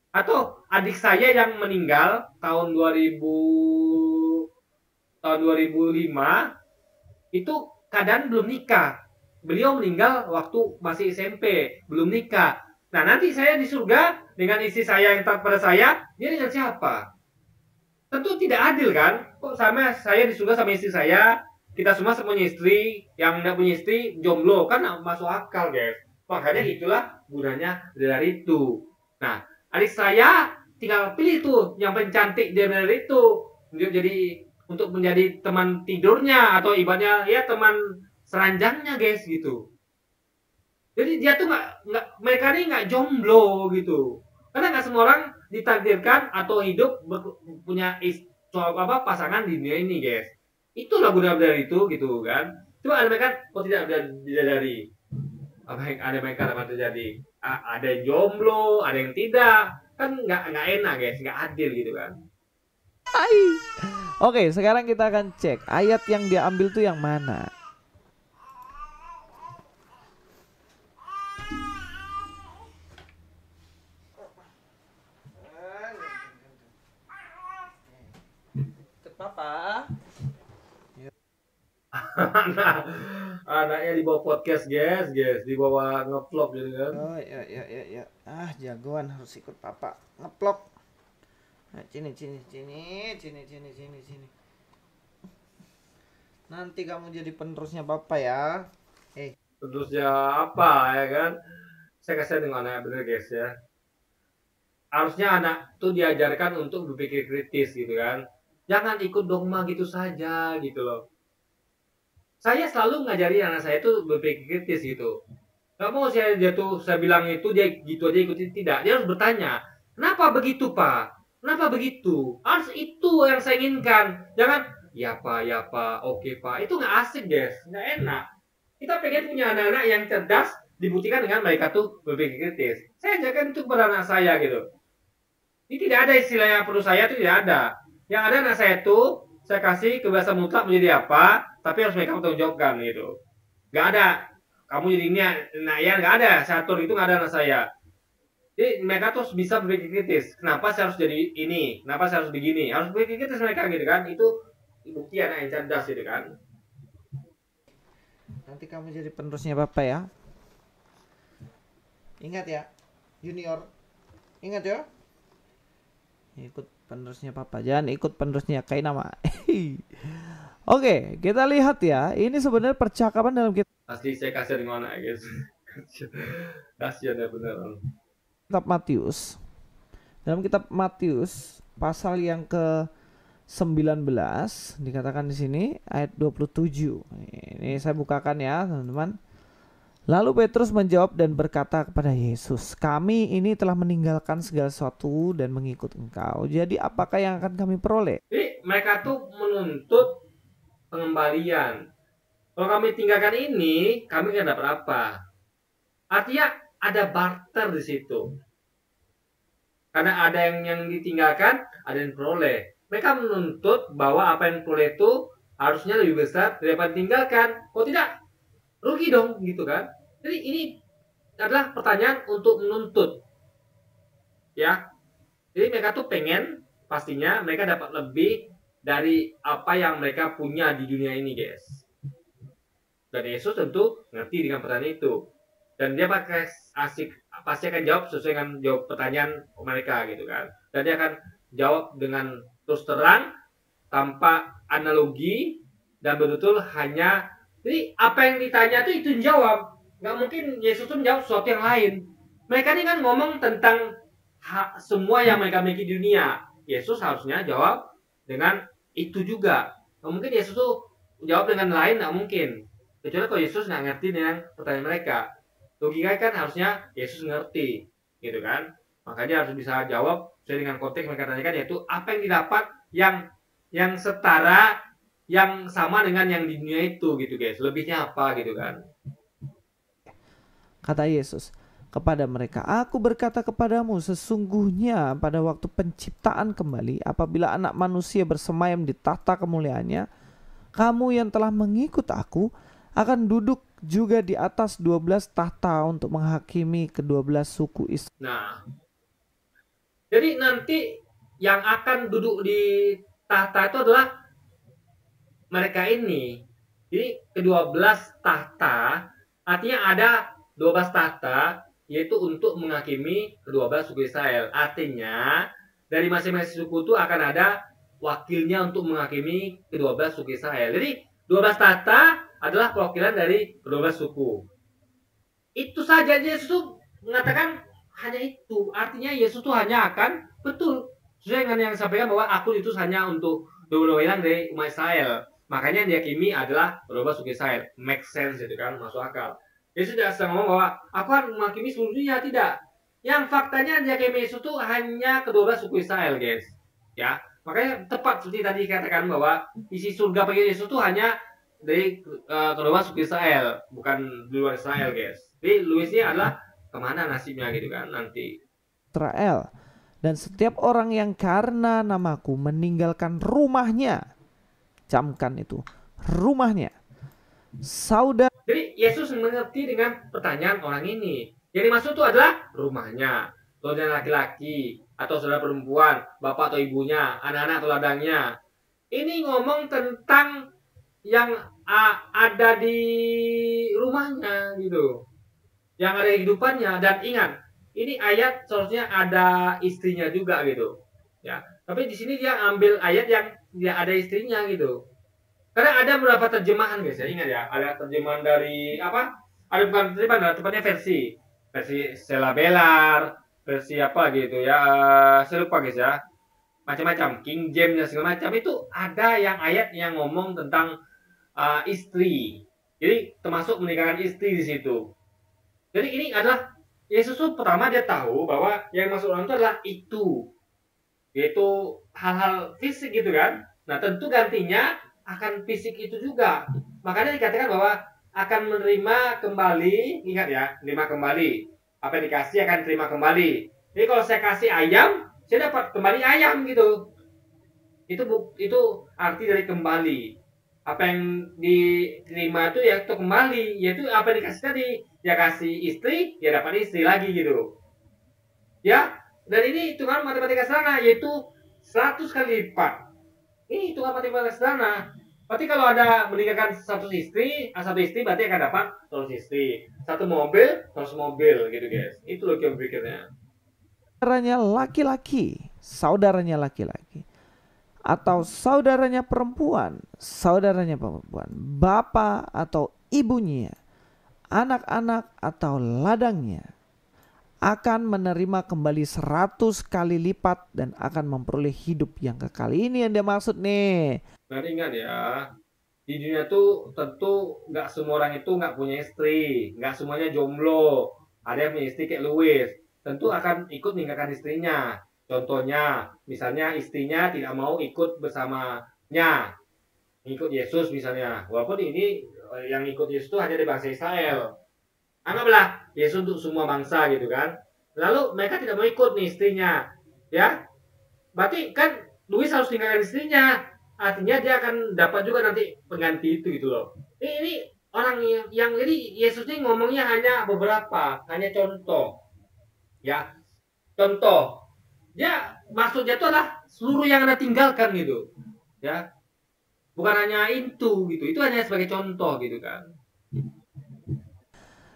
Atau adik saya yang meninggal tahun 2005 itu keadaan belum nikah. Beliau meninggal waktu masih SMP, belum nikah. Nah, nanti saya di surga dengan istri saya yang taat pada saya, dia dengan siapa? Tentu tidak adil kan? Kok sama saya di surga sama istri saya, kita semua punya istri, yang tidak punya istri jomblo, kan masuk akal, guys. Makanya itulah gunanya dari itu. Nah, adik saya tinggal pilih tuh yang paling cantik dari itu, untuk menjadi teman tidurnya atau ibaratnya ya teman seranjangnya, guys, gitu. Jadi dia tuh mereka ini nggak jomblo gitu, karena nggak semua orang ditakdirkan atau hidup punya pasangan di dunia ini, guys. Itulah guna dari itu gitu kan. Coba ada mereka tidak dari apa yang ada mereka apa terjadi, ada yang jomblo, ada yang tidak, kan nggak enak, guys, nggak adil gitu kan. Oke, sekarang kita akan cek ayat yang dia ambil tuh yang mana. Papa. Anaknya dibawa podcast, guys, dibawa ngevlog gitu kan. Oh ya. Jagoan harus ikut papa ngevlog. Nah, sini. Nanti kamu jadi penerusnya papa ya. Penerusnya apa ya kan? Saya kasih dengan anak bener, guys ya. Harusnya anak tuh diajarkan untuk berpikir kritis gitu kan. Jangan ikut dogma gitu saja gitu loh. Saya selalu ngajari anak saya itu berpikir kritis gitu. Gak mau saya bilang itu dia gitu aja ikuti, tidak. Dia harus bertanya, kenapa begitu Pak? Kenapa begitu? Harus itu yang saya inginkan. Jangan ya Pak, oke Pak. Itu nggak asik, guys, nggak enak. Kita pengen punya anak-anak yang cerdas, dibuktikan dengan mereka tuh berpikir kritis. Saya ajarkan itu kepada anak saya gitu. Ini tidak ada istilahnya perlu saya itu tidak ada. Yang ada anak saya itu saya kasih kebebasan mutlak menjadi apa, tapi harus mereka bertanggung jawabkan gitu. Gak ada kamu jadi ini, nah ya nggak ada, saya atur itu nggak ada anak saya. Jadi mereka tuh bisa berpikir kritis. Kenapa saya harus jadi ini? Kenapa saya harus begini? Harus berpikir kritis mereka gitu kan. Itu bukti anak yang cerdas gitu kan. Nanti kamu jadi penerusnya papa ya. Ingat ya, junior. Ingat ya. Ikut penerusnya papa, jangan ikut penerusnya kayak nama. Oke, kita lihat ya. Ini sebenarnya percakapan dalam Pasti saya kasih dengan anak, guys. Kasihan ya beneran. Kitab Matius. Dalam kitab Matius pasal yang ke-19 dikatakan di sini ayat 27. Ini saya bukakan ya, teman-teman. Lalu Petrus menjawab dan berkata kepada Yesus, "Kami ini telah meninggalkan segala sesuatu dan mengikut Engkau. Jadi apakah yang akan kami peroleh?" Jadi mereka tuh menuntut pengembalian. Kalau kami tinggalkan ini, kami nggak dapat apa. Artinya ada barter di situ. Karena ada yang ditinggalkan, ada yang peroleh. Mereka menuntut bahwa apa yang peroleh itu harusnya lebih besar daripada ditinggalkan. Kalau tidak, rugi dong gitu kan. Jadi ini adalah pertanyaan untuk menuntut, ya. Jadi mereka tuh pengen pastinya mereka dapat lebih dari apa yang mereka punya di dunia ini, guys. Dan Yesus tentu ngerti dengan pertanyaan itu. Dan dia pakai pasti akan jawab sesuai dengan jawab pertanyaan mereka gitu kan. Dan dia akan jawab dengan terus terang tanpa analogi dan betul-betul hanya jadi apa yang ditanya itu yang jawab. Nggak mungkin Yesus tuh menjawab sesuatu yang lain. Mereka ini kan ngomong tentang semua yang mereka miliki di dunia. Yesus harusnya jawab dengan itu juga. Nggak mungkin Yesus tuh jawab dengan lain, nggak mungkin. Kecuali kalau Yesus nggak ngerti dengan pertanyaan mereka. Logika kan harusnya Yesus ngerti, gitu kan? Makanya harus bisa jawab sesuai dengan konteks mereka tanyakan, yaitu apa yang didapat yang setara, yang sama dengan yang di dunia itu, gitu guys. Lebihnya apa, gitu kan? Kata Yesus kepada mereka, "Aku berkata kepadamu, sesungguhnya pada waktu penciptaan kembali, apabila Anak Manusia bersemayam di tahta kemuliaannya, kamu yang telah mengikut aku akan duduk juga di atas 12 tahta untuk menghakimi ke-12 suku Israel." Nah, jadi nanti yang akan duduk di tahta itu adalah mereka ini. Jadi ke-12 tahta, artinya ada 12 tahta, yaitu untuk menghakimi ke-12 suku Israel. Artinya, dari masing-masing suku itu akan ada wakilnya untuk menghakimi ke-12 suku Israel. Jadi, 12 tahta adalah perwakilan dari kedua suku. Itu saja Yesus tuh mengatakan hanya itu. Artinya Yesus tuh hanya akan betul sesuai dengan yang disampaikan bahwa aku itu hanya untuk perwakilan dari umat Israel. Makanya yang dihakimi adalah kedua suku Israel. Make sense itu kan, masuk akal. Yesus tidak sedang ngomong bahwa aku akan menghakimi seluruh dunia, tidak. Yang faktanya yang dihakimi Yesus tuh hanya kedua suku Israel, guys. Ya, makanya tepat seperti tadi dikatakan bahwa isi surga bagi Yesus tuh hanya dari kedua suku Israel, bukan di luar Israel, guys. Jadi Luisnya adalah kemana nasibnya gitu kan nanti. Israel. Dan setiap orang yang karena namaku meninggalkan rumahnya, camkan itu, rumahnya, saudara. Jadi Yesus mengerti dengan pertanyaan orang ini. Yang dimaksud itu adalah rumahnya, saudara laki-laki atau saudara perempuan, bapak atau ibunya, anak-anak atau ladangnya. Ini ngomong tentang yang ada di rumahnya gitu, yang ada kehidupannya. Dan ingat, ini ayat seharusnya ada istrinya juga gitu ya, tapi di sini dia ambil ayat yang dia ada istrinya gitu, karena ada beberapa terjemahan guys ya. Ingat ya, ada terjemahan dari apa, ada bukan terjemahan, tepatnya versi Stella Belar, versi apa gitu ya, saya lupa guys ya, macam-macam King James dan segala macam. Itu ada yang ayat yang ngomong tentang istri. Jadi termasuk meninggalkan istri di situ. Jadi ini adalah Yesus tuh pertama dia tahu bahwa yang masuk orang itu adalah itu, yaitu hal-hal fisik gitu kan. Nah tentu gantinya akan fisik itu juga. Makanya dikatakan bahwa akan menerima kembali. Ingat ya, menerima kembali. Apa yang dikasih akan terima kembali. Jadi kalau saya kasih ayam, saya dapat kembali ayam gitu. Itu arti dari kembali. Apa yang diterima itu ya itu kembali, yaitu apa yang dikasih tadi. Dia kasih istri, dia dapat istri lagi gitu. Ya, dan ini hitungan matematika sederhana, yaitu 100 kali lipat. Ini hitungan matematika sederhana. Berarti kalau ada meninggalkan satu istri berarti akan dapat 100 istri. Satu mobil, 100 mobil gitu guys. Itu logika berpikirnya. Saudaranya laki-laki, atau saudaranya perempuan, bapak atau ibunya, anak-anak atau ladangnya, akan menerima kembali 100 kali lipat dan akan memperoleh hidup yang kekal. Ini yang dia maksud nih. Nah ingat ya, di dunia tuh tentu nggak semua orang itu nggak punya istri, nggak semuanya jomblo. Ada yang punya istri kayak Louis, tentu akan ikut meninggalkan istrinya. Contohnya, misalnya istrinya tidak mau ikut bersamanya, ikut Yesus misalnya. Walaupun ini yang ikut Yesus itu hanya dari bangsa Israel. Anggaplah Yesus untuk semua bangsa gitu kan. Lalu mereka tidak mau ikut nih istrinya, ya. Berarti kan Louis harus tinggalkan istrinya. Artinya dia akan dapat juga nanti pengganti itu gitu loh. Ini orang yang jadi Yesus ini ngomongnya hanya beberapa, hanya contoh. Ya, contoh. Ya, maksudnya itu adalah seluruh yang Anda tinggalkan gitu. Ya. Bukan hanya itu gitu. Itu hanya sebagai contoh gitu kan.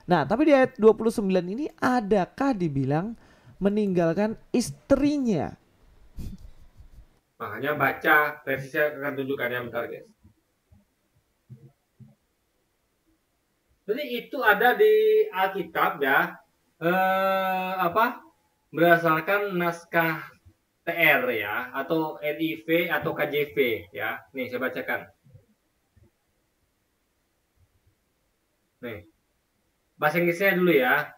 Nah, tapi di ayat 29 ini adakah dibilang meninggalkan istrinya? Makanya baca versi saya akan tunjukkannya bentar guys. Jadi itu ada di Alkitab ya. Berdasarkan naskah TR ya, atau NIV atau KJV ya. Nih saya bacakan. Nih. Bahasa Inggrisnya dulu ya.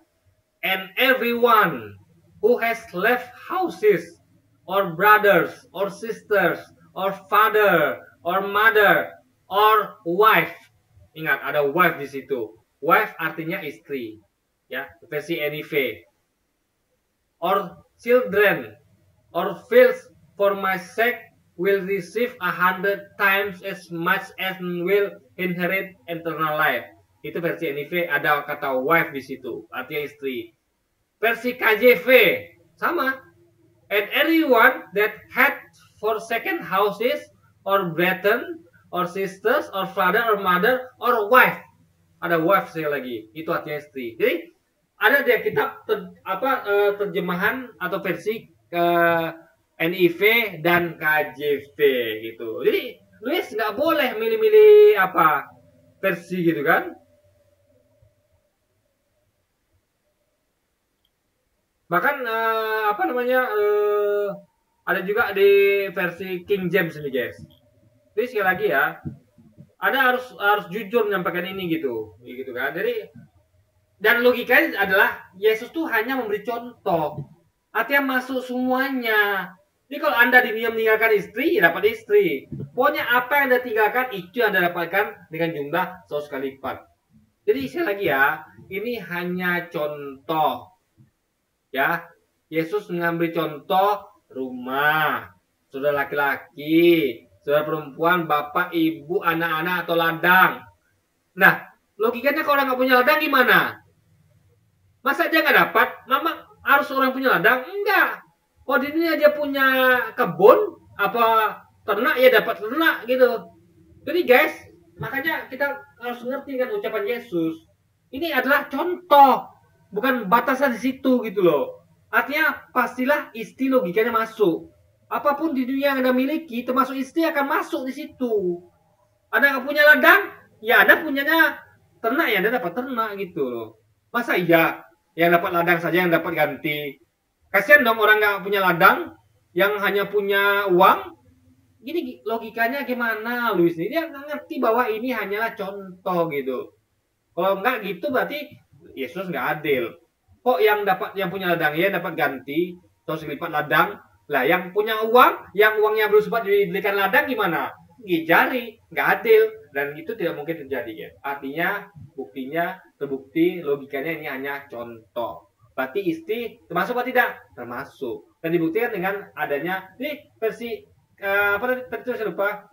And everyone who has left houses or brothers or sisters or father or mother or wife. Ingat ada wife di situ. Wife artinya istri. Ya, versi NIV. Or children or fields for my sake will receive 100 times as much as will inherit eternal life. Itu versi NIV ada kata wife di situ, artinya istri. Versi KJV sama. And everyone that had forsaken houses or brethren or sisters or father or mother or wife. Ada wife sekali lagi, itu artinya istri. Jadi ada di kitab terjemahan atau versi NIV dan KJV gitu. Jadi Luis nggak boleh milih-milih versi gitu kan. Bahkan ada juga di versi King James ini guys. Jadi sekali lagi ya, Anda harus jujur menyampaikan ini gitu kan. Jadi dan logikanya adalah Yesus tuh hanya memberi contoh, artinya masuk semuanya. Jadi kalau Anda meninggalkan istri, ya dapat istri. Pokoknya apa yang Anda tinggalkan itu yang Anda dapatkan dengan jumlah 100 kali lipat. Jadi sekali lagi ya, ini hanya contoh. Ya, Yesus mengambil contoh rumah, saudara laki-laki, saudara perempuan, bapak, ibu, anak-anak atau ladang. Nah, logikanya kalau orang nggak punya ladang gimana? Masa dia nggak dapat? Mama harus orang punya ladang? Enggak. Kalau di dunia dia punya kebun, ternak ya dapat ternak gitu. Jadi guys, makanya kita harus ngerti kan ucapan Yesus. Ini adalah contoh. Bukan batasan di situ gitu loh. Artinya pastilah istri logikanya masuk. Apapun di dunia yang Anda miliki, termasuk istri akan masuk di situ. Anda nggak punya ladang, ya Anda punyanya ternak, ya Anda dapat ternak gitu loh. Masa iya yang dapat ladang saja yang dapat ganti? Kasihan dong orang nggak punya ladang, yang hanya punya uang. Gini logikanya gimana Luis? Dia nggak ngerti bahwa ini hanyalah contoh gitu. Kalau nggak gitu berarti Yesus nggak adil. Kok yang punya ladang ya dapat ganti, terus lipat ladang. Lah yang punya uang, yang uangnya belum sempat dibelikan ladang gimana? Jari, nggak adil. Dan itu tidak mungkin terjadi ya. Artinya buktinya terbukti logikanya ini hanya contoh. Berarti istri termasuk atau tidak? Termasuk. Dan dibuktikan dengan adanya ini versi tadi saya lupa.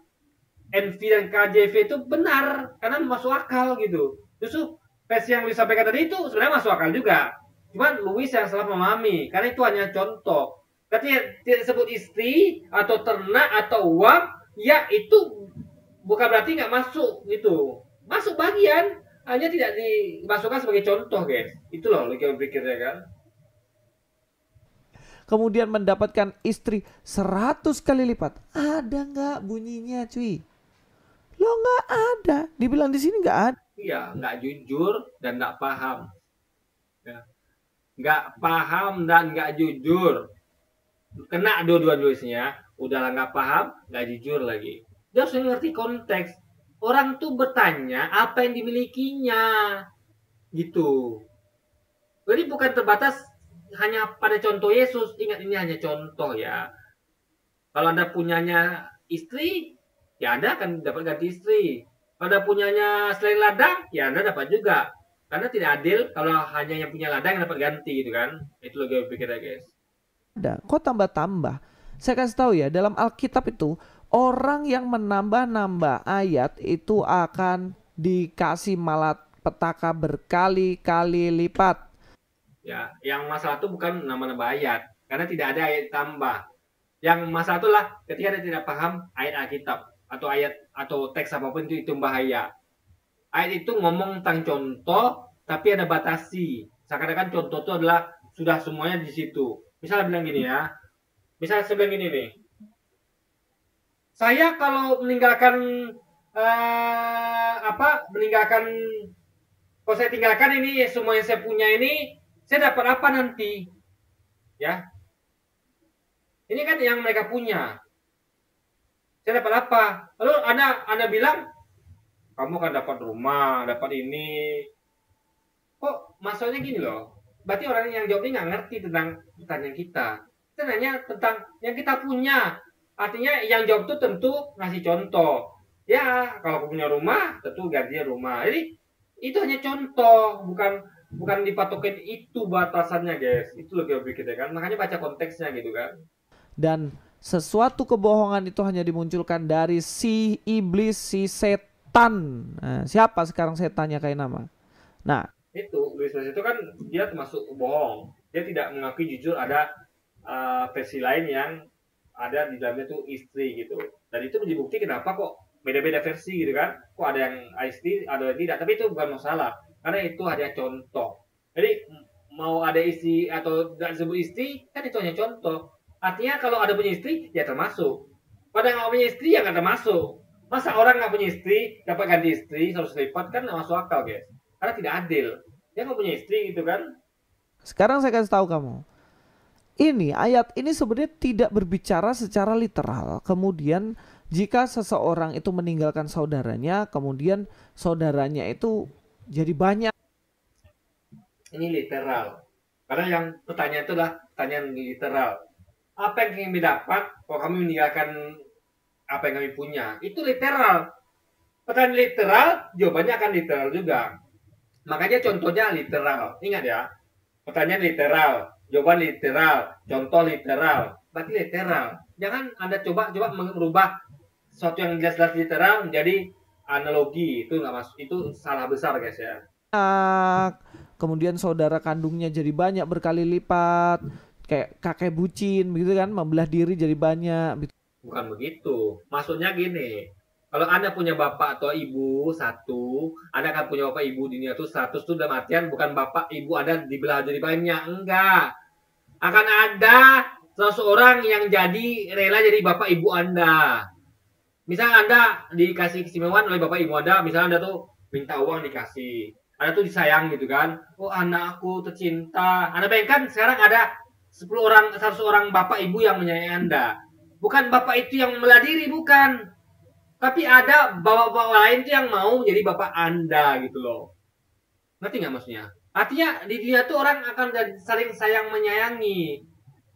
NV dan KJV itu benar karena masuk akal gitu. Justru versi yang disampaikan tadi itu sebenarnya masuk akal juga. Cuman Louis yang salah memahami karena itu hanya contoh. Ketika tidak disebut istri atau ternak atau uang, ya itu bukan berarti nggak masuk gitu. Masuk bagian, hanya tidak dimasukkan sebagai contoh guys. Itu loh logika berpikirnya kan. Kemudian mendapatkan istri 100 kali lipat. Ada nggak bunyinya cuy? Lo nggak ada. Dibilang di sini nggak ada. Iya, nggak jujur dan nggak paham. Ya. Nggak paham dan nggak jujur. Kena dua-dua tulisnya. Udahlah nggak paham, nggak jujur lagi. Dia harus ngerti konteks. Orang tuh bertanya apa yang dimilikinya. Gitu. Jadi bukan terbatas hanya pada contoh Yesus. Ingat ini hanya contoh ya. Kalau Anda punyanya istri, ya Anda akan dapat ganti istri. Pada punyanya selain ladang, ya Anda dapat juga. Karena tidak adil kalau hanya yang punya ladang yang dapat ganti gitu kan. Itu lagi pikirnya guys. Ada. Kok tambah-tambah? Saya kasih tahu ya, dalam Alkitab itu orang yang menambah-nambah ayat itu akan dikasih malapetaka berkali-kali lipat. Ya, yang masalah itu bukan nama-nama ayat, karena tidak ada ayat tambah. Yang masalah itulah ketika dia tidak paham ayat Alkitab atau ayat atau teks apapun itu bahaya. Ayat itu ngomong tentang contoh, tapi ada batasi. Seakan-akan contoh itu adalah sudah semuanya di situ. Misalnya bilang gini ya, misalnya saya bilang gini nih, saya kalau meninggalkan kalau saya tinggalkan ini semua yang saya punya ini, saya dapat apa nanti? Ya, ini kan yang mereka punya. Saya dapat apa? Lalu Anda bilang, kamu kan dapat rumah, dapat ini. Kok maksudnya gini loh? Berarti orang yang jawab ini nggak ngerti tentang pertanyaan kita. Kita nanya tentang yang kita punya. Artinya yang jawab itu tentu ngasih contoh. Ya, kalau aku punya rumah, tentu gantinya rumah. Jadi itu hanya contoh, bukan dipatokin itu batasannya, guys. Itu lebih kita kan. Makanya baca konteksnya gitu kan. Dan sesuatu kebohongan itu hanya dimunculkan dari si iblis, si setan. Nah, siapa sekarang setannya kayak nama? Nah, itu iblis itu kan dia termasuk bohong. Dia tidak mengakui jujur ada versi lain yang ada di dalamnya tuh istri gitu. Dan itu menjadi bukti kenapa kok beda-beda versi gitu kan. Kok ada yang istri, ada yang tidak. Tapi itu bukan masalah. Karena itu hanya contoh. Jadi mau ada istri atau tidak disebut istri, kan itu hanya contoh. Artinya kalau ada punya istri, ya termasuk. Pada nggak punya istri, ya nggak termasuk. Masa orang nggak punya istri, dapat ganti istri, 100 lipat, kan nggak masuk akal, guys. Karena tidak adil. Dia nggak punya istri gitu kan. sekarang saya kasih tahu kamu. Ini ayat ini sebenarnya tidak berbicara secara literal. Kemudian jika seseorang itu meninggalkan saudaranya, kemudian saudaranya itu jadi banyak. Ini literal. Karena yang pertanyaan itu adalah pertanyaan literal. Apa yang kami dapat kalau kami meninggalkan apa yang kami punya? Itu literal. Pertanyaan literal, jawabannya akan literal juga. Makanya contohnya literal. Ingat ya, pertanyaan literal, jawaban literal, contoh literal. Berarti literal. Jangan Anda coba merubah sesuatu yang jelas-jelas literal menjadi analogi. Itu nggak masuk. Itu salah besar, guys ya. Kemudian saudara kandungnya jadi banyak berkali lipat. Kayak kakek bucin begitu kan, membelah diri jadi banyak. Bukan begitu. Maksudnya gini, kalau Anda punya bapak atau ibu satu, Anda akan punya bapak ibu di dunia itu 100 itu dalam artian bukan bapak ibu Anda dibelah jadi banyak, enggak. Akan ada seseorang yang jadi rela jadi bapak ibu Anda. Misalnya Anda dikasih keistimewaan oleh bapak ibu Anda, misalnya Anda tuh minta uang dikasih. Anda tuh disayang gitu kan. Oh, anakku tercinta. Anda bayangkan sekarang ada 100 orang bapak ibu yang menyayangi Anda. Bukan bapak itu yang membelah diri, bukan. Tapi ada bapak-bapak lain tuh yang mau jadi bapak Anda gitu loh. Ngerti nggak maksudnya? Artinya di dunia tuh orang akan saling sayang menyayangi.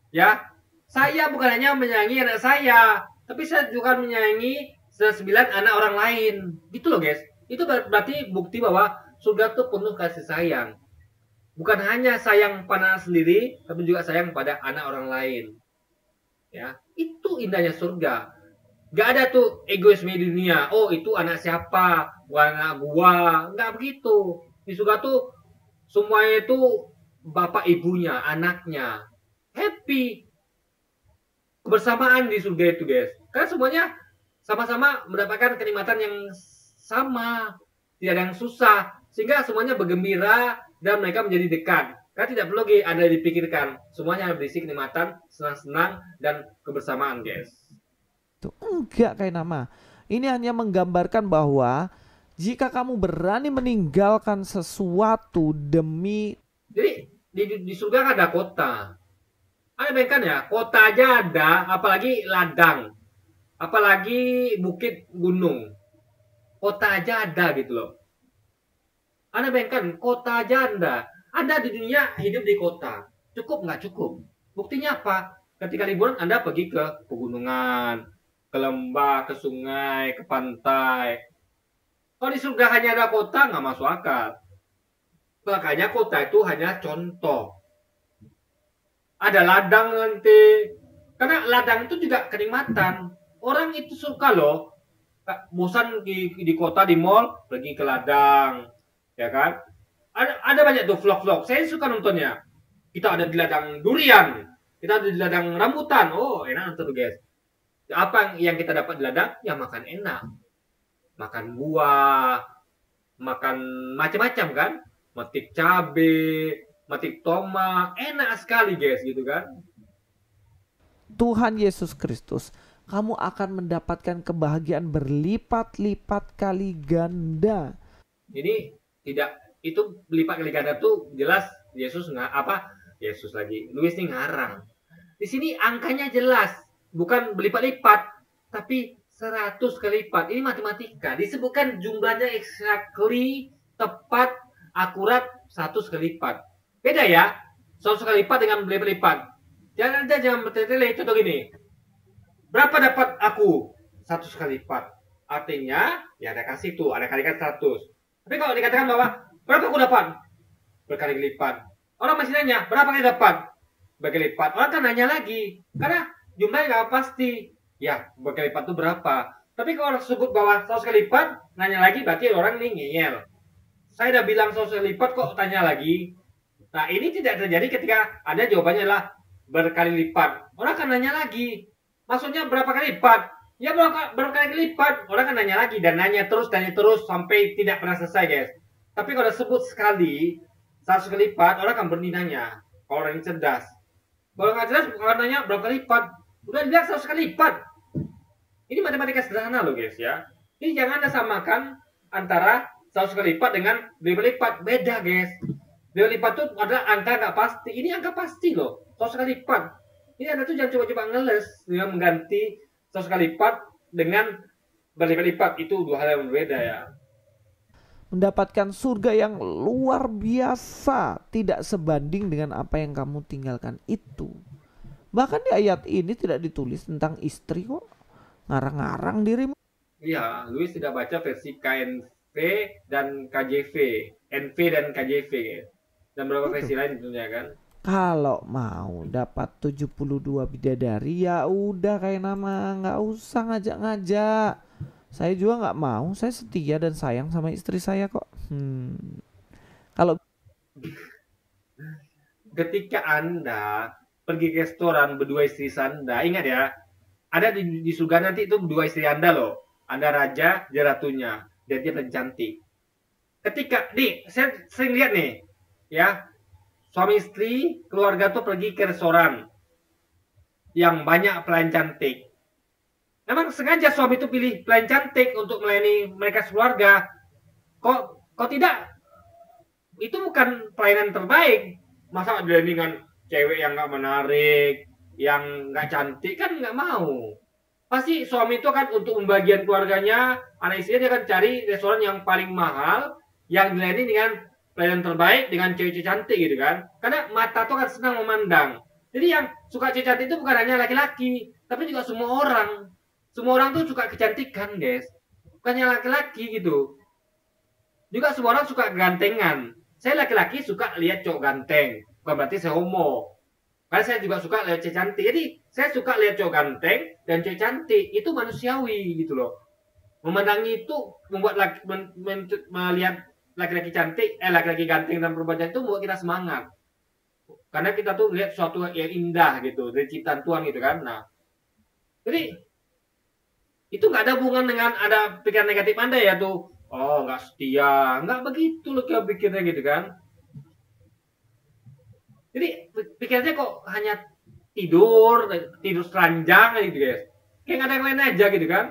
Ya, saya bukan hanya menyayangi anak saya, tapi saya juga menyayangi 9 anak orang lain. Gitu loh guys. Itu berarti bukti bahwa surga tuh penuh kasih sayang. Bukan hanya sayang pada sendiri, tapi juga sayang pada anak orang lain. Ya, itu indahnya surga. Gak ada tuh egoisme di dunia. Oh, itu anak siapa? Bukan anak gua. Nggak begitu. Di surga tuh semuanya itu bapak ibunya, anaknya. Happy. Kebersamaan di surga itu, guys. Karena semuanya sama-sama mendapatkan kenikmatan yang sama. Tidak ada yang susah. Sehingga semuanya bergembira dan mereka menjadi dekat. Karena tidak perlu lagi ada dipikirkan. Semuanya berisi kenikmatan, senang-senang, dan kebersamaan, guys. Enggak kayak nama. Ini hanya menggambarkan bahwa jika kamu berani meninggalkan sesuatu demi... Jadi di surga ada kota. Ada bayangkan ya, kota aja ada, apalagi ladang. Apalagi bukit gunung. Kota aja ada gitu loh. Anda bayangkan, kota aja Anda di dunia hidup di kota. Cukup nggak cukup? Buktinya apa? Ketika liburan Anda pergi ke pegunungan, ke lembah, ke sungai, ke pantai. Kalau di surga hanya ada kota, nggak masuk akal. Makanya kota itu hanya contoh. Ada ladang nanti. Karena ladang itu juga kenikmatan. Orang itu suka loh. bosan di kota di mall, pergi ke ladang, ya kan? Ada banyak tuh vlog-vlog. Saya suka nontonnya. Kita ada di ladang durian, kita ada di ladang rambutan. Oh, enak nonton tuh guys. Apa yang kita dapat di ladang? Ya makan enak, makan buah, makan macam-macam kan, metik cabe, metik tomat, enak sekali guys gitu kan. Tuhan Yesus Kristus, kamu akan mendapatkan kebahagiaan berlipat-lipat kali ganda. Ini tidak, itu berlipat kali ganda tuh jelas Yesus nggak apa, Yesus lagi, Louis ini ngarang. Di sini angkanya jelas, bukan berlipat-lipat, tapi 100 kali lipat. Ini matematika. Disebutkan jumlahnya exactly, tepat, akurat 100 kali lipat. Beda ya, 100 kali lipat dengan berlipat-lipat. Jangan bertele-tele. Contoh gini. Berapa dapat aku? 100 kali lipat. Artinya, ya ada kasih tuh, ada kalikan 100. Tapi kalau dikatakan bahwa, berapa aku dapat? Berkali lipat. Orang masih nanya, berapa kali dapat? Berkali lipat. Orang kan nanya lagi. Karena jumlahnya nggak pasti. Ya, berkali lipat itu berapa? Tapi kalau orang sebut bahwa 100 kali lipat, nanya lagi berarti orang ini ngeyel. Saya udah bilang 100 kali lipat kok tanya lagi. Nah, ini tidak terjadi ketika ada jawabannya adalah berkali lipat. Orang akan nanya lagi. Maksudnya berapa kali lipat? Ya berapa kali lipat? Orang akan nanya lagi dan nanya terus sampai tidak pernah selesai, guys. Tapi kalau sebut sekali 100 kali lipat, orang akan berhenti nanya. Kalau orang yang cerdas. Kalau nggak cerdas, orang nanya berapa kali lipat? Udah bilang 100 kali lipat. Ini matematika sederhana loh guys ya. Ini jangan Anda samakan antara 100 kali lipat dengan 2 kali lipat. Beda guys. 2 kali lipat itu adalah angka nggak pasti. Ini angka pasti loh. 100 kali lipat. Ini Anda tuh jangan coba-coba ngeles dengan mengganti 100 kali lipat dengan berlipat-lipat. Itu dua hal yang berbeda ya. Mendapatkan surga yang luar biasa, tidak sebanding dengan apa yang kamu tinggalkan itu. Bahkan di ayat ini tidak ditulis tentang istri kok. Ngarang-ngarang dirimu. Iya, Louis tidak baca versi KNV dan KJV. NV dan KJV ya. Dan beberapa versi lain tentunya kan. Kalau mau dapat 72 bidadari ya udah kayak nama, nggak usah ngajak-ngajak. Saya juga nggak mau, saya setia dan sayang sama istri saya kok. Kalau ketika Anda pergi ke restoran berdua istri Anda, ingat ya, ada di surga nanti itu dua istri Anda loh. Anda raja, dia ratunya, dan dia paling cantik. Ketika, saya sering lihat nih, ya, suami istri, keluarga tuh pergi ke restoran yang banyak pelayan cantik. Memang sengaja suami itu pilih pelayan cantik untuk melayani mereka sekeluarga. Kok tidak? Itu bukan pelayanan terbaik. Masa dia dengan cewek yang nggak menarik, yang nggak cantik kan nggak mau. Pasti suami itu kan untuk pembagian keluarganya, anak istrinya dia akan cari restoran yang paling mahal, yang dilayani dengan pelayanan terbaik, dengan cewek-cewek cantik gitu kan. Karena mata tuh kan senang memandang. Jadi yang suka cewek cantik itu bukan hanya laki-laki, tapi juga semua orang. Semua orang tuh suka kecantikan, guys. Bukannya laki-laki gitu. Juga semua orang suka kegantengan. Saya laki-laki suka lihat cowok ganteng. Bukan berarti saya homo. Karena saya juga suka lihat cewek cantik. Jadi, saya suka lihat cowok ganteng dan cewek cantik. Itu manusiawi gitu loh. Memandangi itu membuat melihat laki-laki cantik, laki-laki ganteng dan perempuan cantik itu membuat kita semangat. Karena kita tuh lihat sesuatu yang indah gitu. Dari ciptaan Tuhan gitu kan. Nah, jadi itu nggak ada hubungan dengan ada pikiran negatif Anda ya tuh. Oh, nggak setia. Nggak begitu loh kayak pikirnya gitu kan. Jadi pikirnya kok hanya tidur seranjang gitu guys. Kayak nggak ada yang lain aja gitu kan.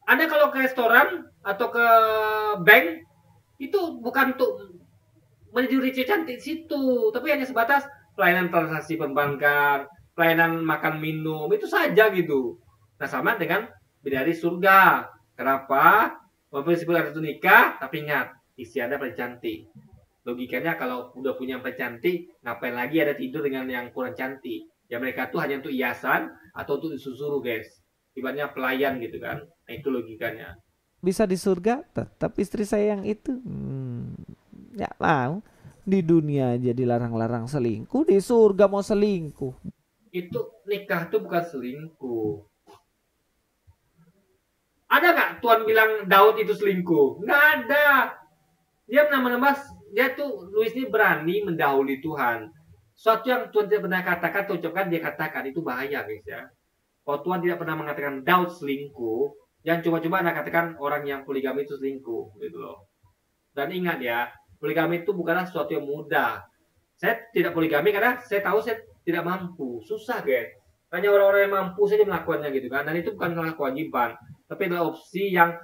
Anda kalau ke restoran atau ke bank itu bukan untuk menjadi cewek cantik situ, tapi hanya sebatas pelayanan transaksi perbankan, pelayanan makan minum itu saja gitu. Nah sama dengan bidadari surga. Kenapa? Walaupun disebut ada nikah, tapi ingat istri Anda paling cantik. Logikanya kalau udah punya yang paling cantik, ngapain lagi ada tidur dengan yang kurang cantik? Ya mereka tuh hanya untuk hiasan atau untuk disuruh guys. Ibaratnya pelayan gitu kan. Nah itu logikanya. Bisa di surga, tetap istri saya yang itu. Ya mau. Di dunia aja dilarang-larang selingkuh, di surga mau selingkuh. Itu nikah tuh bukan selingkuh. Ada nggak Tuhan bilang Daud itu selingkuh? Nggak ada. Dia nama-nama, dia tuh Luis ini berani mendahului Tuhan. Suatu yang Tuhan tidak pernah katakan atau ucapkan, dia katakan, itu bahaya guys ya. Kalau Tuhan tidak pernah mengatakan Daud selingkuh, jangan coba-coba Anda katakan orang yang poligami itu selingkuh gitu loh. Dan ingat ya, poligami itu bukanlah sesuatu yang mudah. Saya tidak poligami karena saya tahu saya tidak mampu. Susah guys. Hanya orang-orang yang mampu saja melakukannya gitu kan. Dan itu bukan kewajiban, tapi adalah opsi yang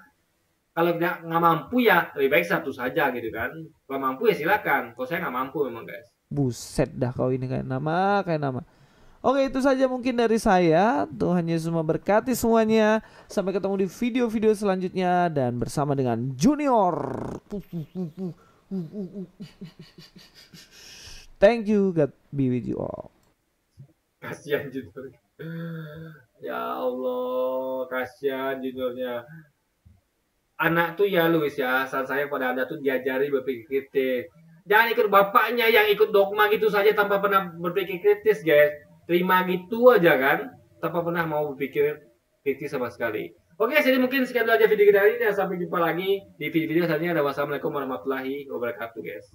kalau nggak mampu ya lebih baik satu saja gitu kan. Kalau mampu ya silakan. Kalau saya nggak mampu memang guys. Buset dah kau ini kayak nama. Oke, itu saja mungkin dari saya. Tuhan Yesus memberkati semuanya. Sampai ketemu di video-video selanjutnya dan bersama dengan Junior. Thank you. God be with you all. Kasihan Junior. Ya Allah, kasihan Juniornya. Anak tuh ya Luis ya, saat saya pada Anda tuh diajari berpikir kritis. Jangan ikut bapaknya yang ikut dogma gitu saja tanpa pernah berpikir kritis guys. Terima gitu aja kan, tanpa pernah mau berpikir kritis sama sekali. Oke, jadi mungkin sekian dulu aja video kita hari ini. Sampai jumpa lagi di video-video selanjutnya. Wassalamualaikum warahmatullahi wabarakatuh guys.